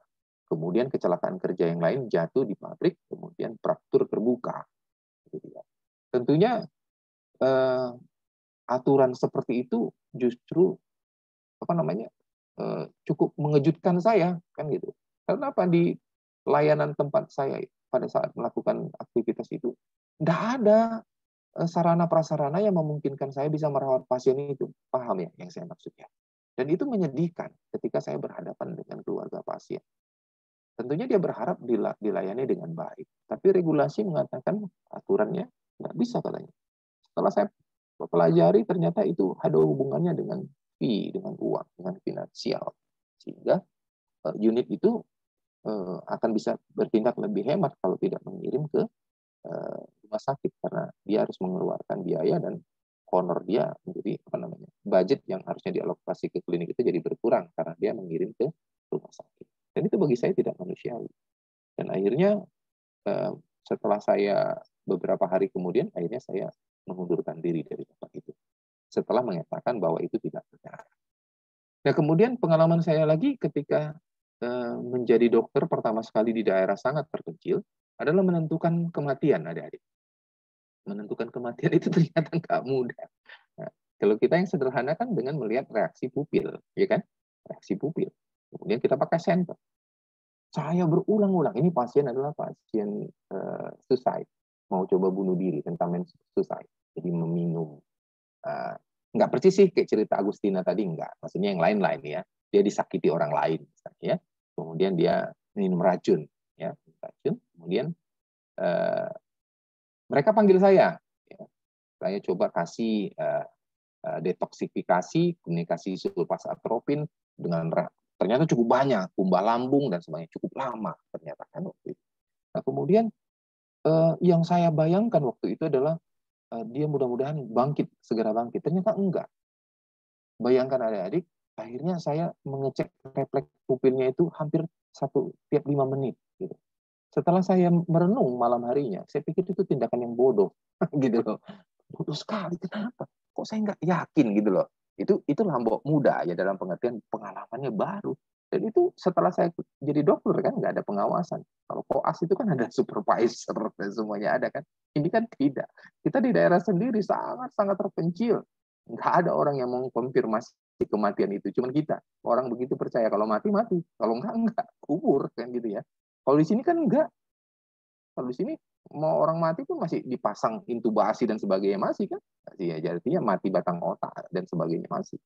Kemudian kecelakaan kerja yang lain jatuh di pabrik, kemudian fraktur terbuka. Tentunya aturan seperti itu justru cukup mengejutkan saya, kan gitu. Karena apa, di layanan tempat saya pada saat melakukan aktivitas itu tidak ada sarana prasarana yang memungkinkan saya bisa merawat pasien itu. Paham ya yang saya maksudnya? Dan itu menyedihkan ketika saya berhadapan dengan keluarga pasien. Tentunya dia berharap dilayani dengan baik, tapi regulasi mengatakan aturannya nggak bisa katanya. Setelah saya pelajari, ternyata itu ada hubungannya dengan fee, dengan uang, dengan finansial, sehingga unit itu akan bisa bertindak lebih hemat kalau tidak mengirim ke rumah sakit, karena dia harus mengeluarkan biaya dan honor dia menjadi budget yang harusnya dialokasi ke klinik itu jadi berkurang karena dia mengirim ke rumah sakit. Dan itu bagi saya tidak manusiawi. Dan akhirnya setelah saya beberapa hari kemudian, akhirnya saya mengundurkan diri dari tempat itu. Setelah mengatakan bahwa itu tidak benar. Nah, kemudian pengalaman saya lagi ketika menjadi dokter pertama sekali di daerah sangat terpencil adalah menentukan kematian, adik-adik. Menentukan kematian itu ternyata nggak mudah. Nah, kalau kita yang sederhana kan dengan melihat reaksi pupil, ya kan? Reaksi pupil. Kemudian kita pakai senter. Saya berulang-ulang, ini pasien adalah pasien suicide, mau coba bunuh diri, tentang suicide. Jadi meminum, nggak persis sih kayak cerita Agustina tadi, nggak. Maksudnya yang lain-lain ya. Dia disakiti orang lain, misalnya, ya. Kemudian dia minum racun, ya, racun. Kemudian mereka panggil saya, ya. Saya coba kasih detoksifikasi, kemudian kasih sulfas atropin dengan ternyata cukup banyak, kumbah lambung dan sebagainya, cukup lama ternyata kan waktu itu. Nah, kemudian yang saya bayangkan waktu itu adalah dia mudah-mudahan bangkit, segera bangkit. Ternyata enggak. Bayangkan adik-adik, akhirnya saya mengecek refleks pupilnya itu hampir tiap 5 menit. Gitu. Setelah saya merenung malam harinya, saya pikir itu tindakan yang bodoh, gitu loh. Bodoh sekali, kenapa? Kok saya nggak yakin gitu loh. Itu Lombok Muda ya, dalam pengertian pengalamannya baru. Dan itu setelah saya jadi dokter kan nggak ada pengawasan. Kalau koas itu kan ada supervisor dan semuanya ada kan. Ini kan tidak. Kita di daerah sendiri sangat-sangat terpencil. Nggak ada orang yang mau konfirmasi kematian itu. Cuman kita. Orang begitu percaya kalau mati, mati. Kalau enggak. Kubur kan gitu ya. Kalau di sini kan enggak. Kalau di sini mau orang mati pun masih dipasang intubasi dan sebagainya masih kan. Ya, artinya mati batang otak dan sebagainya masih.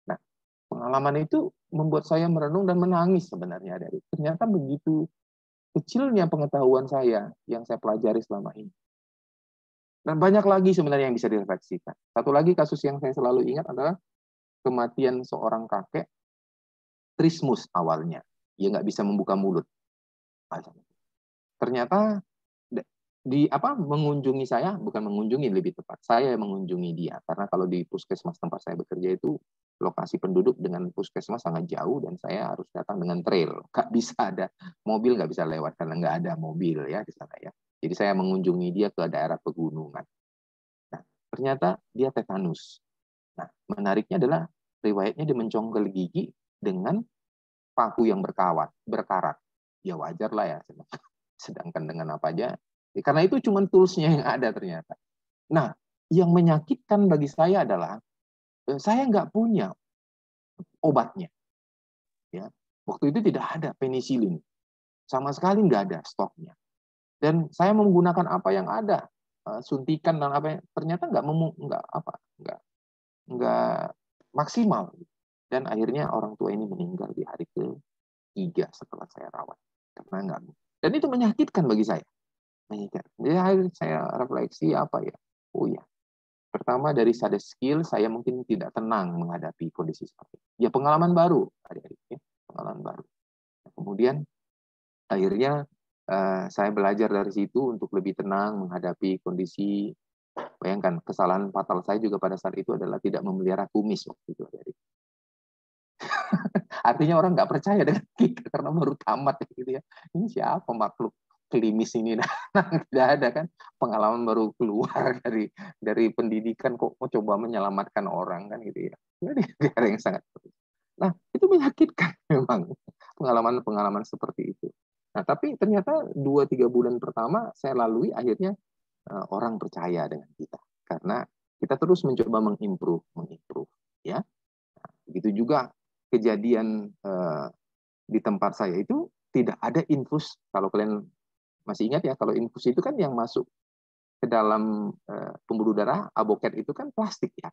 Nah, pengalaman itu membuat saya merenung dan menangis sebenarnya dari. Ternyata begitu kecilnya pengetahuan saya yang saya pelajari selama ini. Dan banyak lagi sebenarnya yang bisa direfleksikan. Satu lagi kasus yang saya selalu ingat adalah kematian seorang kakek trismus awalnya. Dia nggak bisa membuka mulut. Ternyata mengunjungi saya, bukan mengunjungi lebih tepat, saya yang mengunjungi dia. Karena kalau di puskesmas tempat saya bekerja itu lokasi penduduk dengan puskesmas sangat jauh dan saya harus datang dengan trail. Nggak bisa ada mobil, nggak bisa lewat karena nggak ada mobil ya di sana ya. Jadi saya mengunjungi dia ke daerah pegunungan. Nah, ternyata dia tetanus. Nah, menariknya adalah riwayatnya dia mencongkel gigi dengan paku yang berkarat. Ya wajar lah ya. Sedangkan dengan apa aja. Karena itu cuma toolsnya yang ada ternyata. Nah, yang menyakitkan bagi saya adalah saya nggak punya obatnya. Ya, waktu itu tidak ada penisilin, sama sekali nggak ada stoknya. Dan saya menggunakan apa yang ada, suntikan dan apa yang ternyata nggak maksimal. Dan akhirnya orang tua ini meninggal di hari ke-3 setelah saya rawat karena nggak. Dan itu menyakitkan bagi saya. Jadi akhirnya saya refleksi apa ya? Oh ya, pertama dari sada skill saya mungkin tidak tenang menghadapi kondisi seperti itu. Ya pengalaman baru, adik-adik, ya, pengalaman baru. Kemudian akhirnya saya belajar dari situ untuk lebih tenang menghadapi kondisi. Bayangkan kesalahan fatal saya juga pada saat itu adalah tidak memelihara kumis waktu itu, adik-adik. Artinya orang nggak percaya dengan kita karena baru tamat gitu ya. Ini siapa makhluk klimis ini? Nah, tidak ada kan pengalaman baru keluar dari pendidikan kok mau coba menyelamatkan orang kan gitu ya. Jadi ada yang sangat. Nah, itu menyakitkan memang pengalaman-pengalaman seperti itu. Nah, tapi ternyata 2-3 bulan pertama saya lalui akhirnya orang percaya dengan kita karena kita terus mencoba mengimprove ya. Nah, begitu juga kejadian di tempat saya itu tidak ada infus. Kalau kalian masih ingat ya, kalau infus itu kan yang masuk ke dalam pembuluh darah, aboket itu kan plastik ya.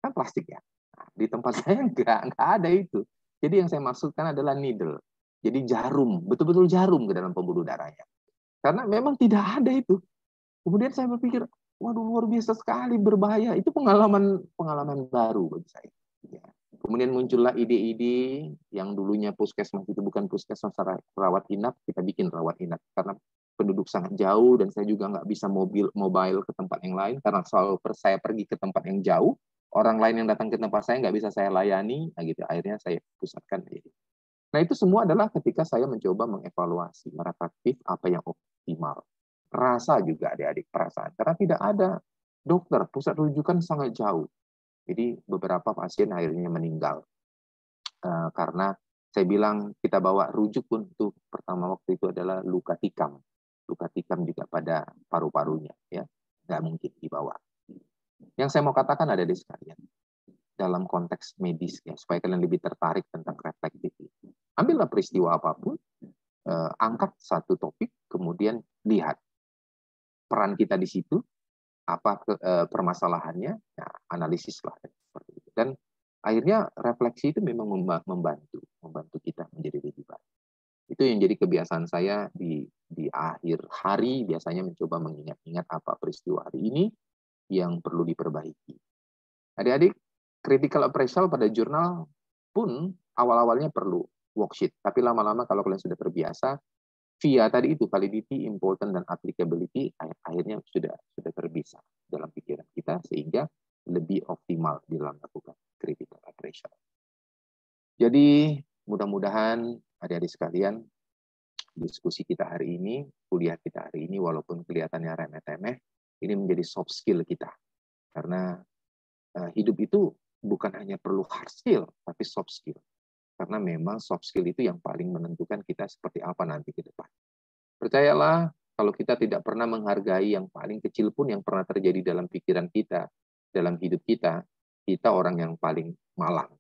Kan plastik ya. Nah, di tempat saya nggak ada itu. Jadi yang saya maksudkan adalah needle. Jadi jarum, betul-betul jarum ke dalam pembuluh darahnya. Karena memang tidak ada itu. Kemudian saya berpikir, waduh luar biasa sekali, berbahaya. Itu pengalaman baru bagi saya. Ya. Kemudian muncullah ide-ide yang dulunya puskesmas itu bukan puskesmas rawat inap, kita bikin rawat inap karena penduduk sangat jauh dan saya juga nggak bisa mobile ke tempat yang lain karena selalu saya pergi ke tempat yang jauh, orang lain yang datang ke tempat saya nggak bisa saya layani, nah gitu. Akhirnya saya pusatkan. Nah itu semua adalah ketika saya mencoba mengevaluasi, mereflektif apa yang optimal. Rasa juga adik-adik perasaan karena tidak ada dokter, pusat rujukan sangat jauh. Jadi beberapa pasien akhirnya meninggal karena saya bilang kita bawa rujuk untuk pertama waktu itu adalah luka tikam juga pada paru-parunya ya, nggak mungkin dibawa. Yang saya mau katakan ada di sekalian dalam konteks medis ya supaya kalian lebih tertarik tentang reflektif. Ambillah peristiwa apapun, angkat satu topik, kemudian lihat peran kita di situ, apa permasalahannya, nah, analisislah seperti itu. Dan akhirnya refleksi itu memang membantu kita menjadi lebih baik. Itu yang jadi kebiasaan saya di akhir hari biasanya mencoba mengingat-ingat apa peristiwa hari ini yang perlu diperbaiki. Adik-adik, critical appraisal pada jurnal pun awal-awalnya perlu worksheet, tapi lama-lama kalau kalian sudah terbiasa, via tadi itu validity, important, dan applicability akhirnya sudah terbiasa dalam pikiran kita sehingga lebih optimal dalam melakukan critical appraisal. Jadi mudah-mudahan adik-adik sekalian diskusi kita hari ini, kuliah kita hari ini walaupun kelihatannya remeh-temeh, ini menjadi soft skill kita. Karena hidup itu bukan hanya perlu hard skill, tapi soft skill. Karena memang soft skill itu yang paling menentukan kita seperti apa nanti ke depan. Percayalah, kalau kita tidak pernah menghargai yang paling kecil pun yang pernah terjadi dalam pikiran kita, dalam hidup kita orang yang paling malang.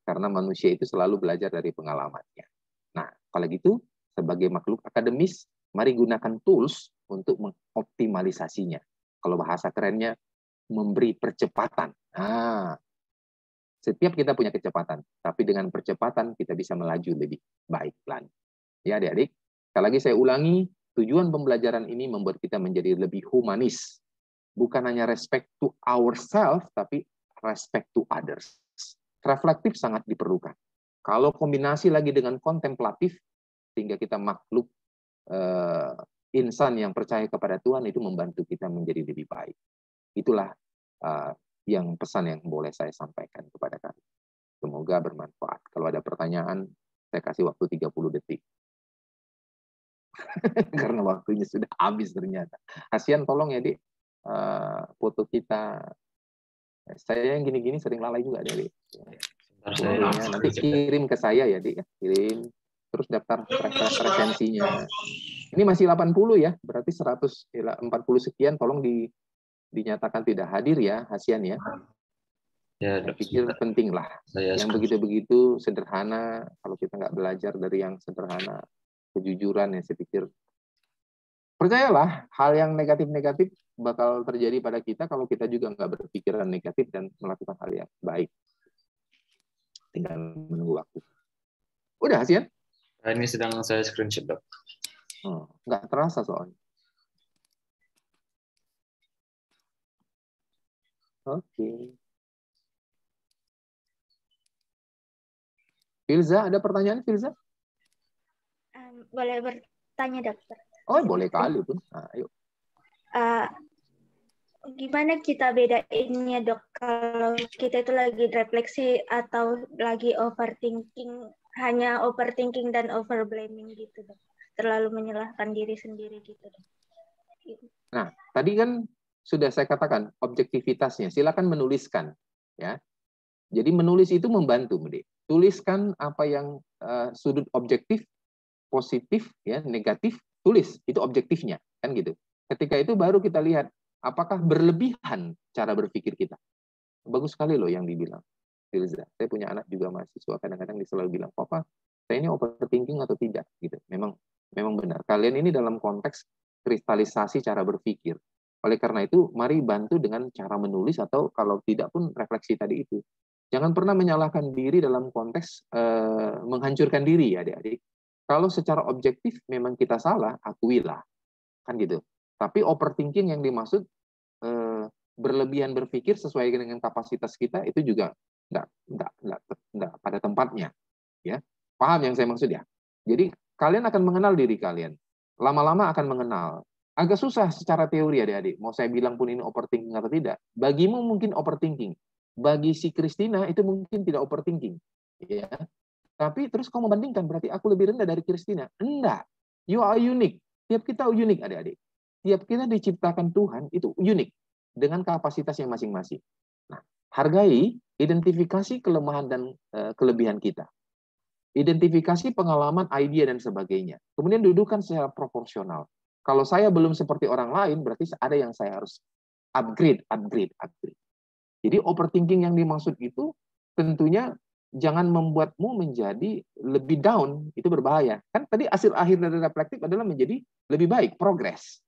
Karena manusia itu selalu belajar dari pengalamannya. Nah, kalau gitu, sebagai makhluk akademis, mari gunakan tools untuk mengoptimalisasinya. Kalau bahasa kerennya, memberi percepatan. Nah, setiap kita punya kecepatan, tapi dengan percepatan kita bisa melaju lebih baik lagi. Ya, adik-adik. Sekali lagi saya ulangi, tujuan pembelajaran ini membuat kita menjadi lebih humanis. Bukan hanya respect to ourselves, tapi respect to others. Reflektif sangat diperlukan. Kalau kombinasi lagi dengan kontemplatif, sehingga kita makhluk insan yang percaya kepada Tuhan, itu membantu kita menjadi lebih baik. Itulah yang pesan yang boleh saya sampaikan kepada kalian. Semoga bermanfaat. Kalau ada pertanyaan, saya kasih waktu 30 detik. Karena waktunya sudah habis ternyata. Hasian tolong ya, Dik. Foto kita. Saya yang gini-gini sering lalai juga, Dik. Nanti kirim ke saya ya, Dik. Kirim. Terus daftar referensinya. Ini masih 80 ya, berarti 140 sekian. Tolong dinyatakan tidak hadir ya, Hasian ya. Ya, saya pikir penting lah. Yang begitu-begitu sederhana, kalau kita nggak belajar dari yang sederhana, kejujuran ya, saya pikir. Percayalah, hal yang negatif-negatif bakal terjadi pada kita kalau kita juga nggak berpikiran negatif dan melakukan hal yang baik. Tinggal menunggu waktu. Udah, Hasian? Ini sedang saya screenshot, Dok. Nggak terasa soalnya. Oke. Filza, ada pertanyaan, Filza? Boleh bertanya, Dokter? Oh, boleh kali pun. Nah, ayo. Gimana kita bedainnya, Dok, kalau kita itu lagi refleksi atau lagi overthinking, hanya overthinking dan overblaming gitu, Dok? Terlalu menyalahkan diri sendiri gitu, Dok. Nah, tadi kan sudah saya katakan objektivitasnya. Silakan menuliskan, ya. Jadi menulis itu membantu, Dek. Tuliskan apa yang sudut objektif, positif, ya, negatif, tulis. Itu objektifnya, kan gitu. Ketika itu baru kita lihat apakah berlebihan cara berpikir kita. Bagus sekali loh yang dibilang Filza. Saya punya anak juga mahasiswa, kadang-kadang dia selalu bilang, "Papa, saya ini overthinking atau tidak?" Gitu. Memang benar. Kalian ini dalam konteks kristalisasi cara berpikir. Oleh karena itu, mari bantu dengan cara menulis atau kalau tidak pun refleksi tadi itu. Jangan pernah menyalahkan diri dalam konteks menghancurkan diri, adik-adik. Kalau secara objektif memang kita salah, akuilah. Kan gitu. Tapi overthinking yang dimaksud berlebihan berpikir sesuai dengan kapasitas kita itu juga nggak pada tempatnya. Ya, paham yang saya maksud ya? Jadi kalian akan mengenal diri kalian. Lama-lama akan mengenal. Agak susah secara teori adik-adik. Mau saya bilang pun ini overthinking atau tidak. Bagimu mungkin overthinking. Bagi si Christina itu mungkin tidak overthinking. Ya. Tapi terus kamu membandingkan, berarti aku lebih rendah dari Christina. Enggak. You are unique. Tiap kita unik adik-adik. Tiap kita diciptakan Tuhan itu unik. Dengan kapasitasnya masing-masing. Nah, hargai, identifikasi kelemahan dan kelebihan kita. Identifikasi pengalaman, ide, dan sebagainya. Kemudian dudukkan secara proporsional. Kalau saya belum seperti orang lain, berarti ada yang saya harus upgrade. Jadi overthinking yang dimaksud itu tentunya jangan membuatmu menjadi lebih down, itu berbahaya. Kan tadi hasil akhir dari reflektif adalah menjadi lebih baik, progres.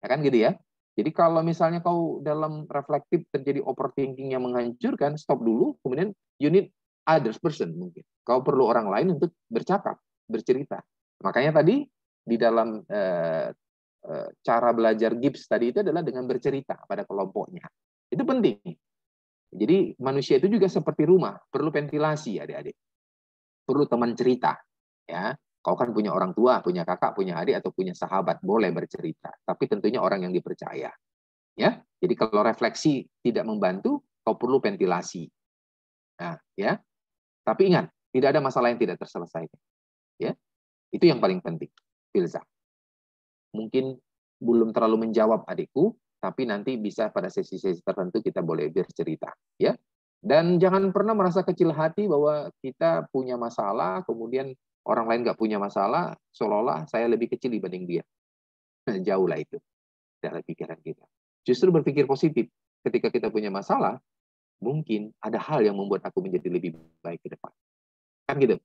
Ya kan gitu ya. Jadi kalau misalnya kau dalam reflektif terjadi overthinking yang menghancurkan, stop dulu, kemudian you need others person mungkin. Kau perlu orang lain untuk bercakap, bercerita. Makanya tadi di dalam cara belajar Gibbs tadi itu adalah dengan bercerita pada kelompoknya. Itu penting. Jadi manusia itu juga seperti rumah, perlu ventilasi adik-adik. Perlu teman cerita. Ya. Kau kan punya orang tua, punya kakak, punya adik, atau punya sahabat, boleh bercerita. Tapi tentunya orang yang dipercaya. Ya, jadi kalau refleksi tidak membantu, kau perlu ventilasi. Nah, ya. Tapi ingat, tidak ada masalah yang tidak terselesaikan. Ya, itu yang paling penting. Filza. Mungkin belum terlalu menjawab adikku, tapi nanti bisa pada sesi-sesi tertentu kita boleh bercerita. Ya, Dan jangan pernah merasa kecil hati bahwa kita punya masalah, kemudian orang lain nggak punya masalah, seolah-olah saya lebih kecil dibanding dia. Jauh lah itu dari pikiran kita. Justru berpikir positif. Ketika kita punya masalah, mungkin ada hal yang membuat aku menjadi lebih baik ke depan. Kan gitu.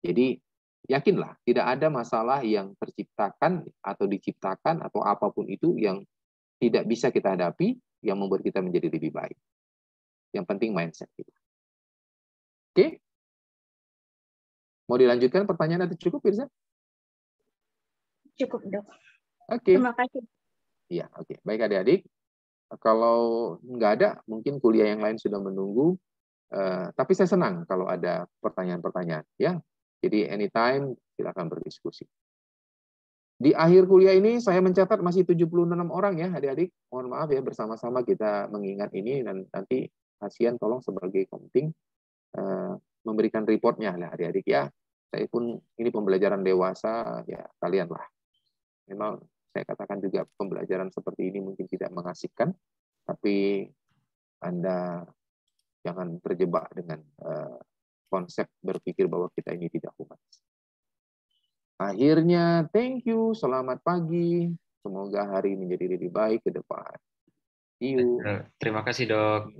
Jadi yakinlah, tidak ada masalah yang terciptakan atau diciptakan atau apapun itu yang tidak bisa kita hadapi, yang membuat kita menjadi lebih baik. Yang penting mindset kita. Oke? Mau dilanjutkan pertanyaan atau cukup, Firza? Cukup, Dok. Oke. Terima kasih. Iya, oke. Baik adik-adik. Kalau nggak ada, mungkin kuliah yang lain sudah menunggu. Tapi saya senang kalau ada pertanyaan-pertanyaan. Ya, jadi anytime silakan berdiskusi. Di akhir kuliah ini saya mencatat masih 76 orang ya adik-adik. Mohon maaf ya, bersama-sama kita mengingat ini, dan nanti Hasian tolong sebagai komting memberikan reportnya lah adik-adik ya. Saya pun ini pembelajaran dewasa ya, kalian lah. Memang saya katakan juga pembelajaran seperti ini mungkin tidak mengasihkan, tapi Anda jangan terjebak dengan konsep berpikir bahwa kita ini tidak humanis. Akhirnya, thank you, selamat pagi. Semoga hari menjadi lebih baik ke depan. See you. Terima kasih, Dok.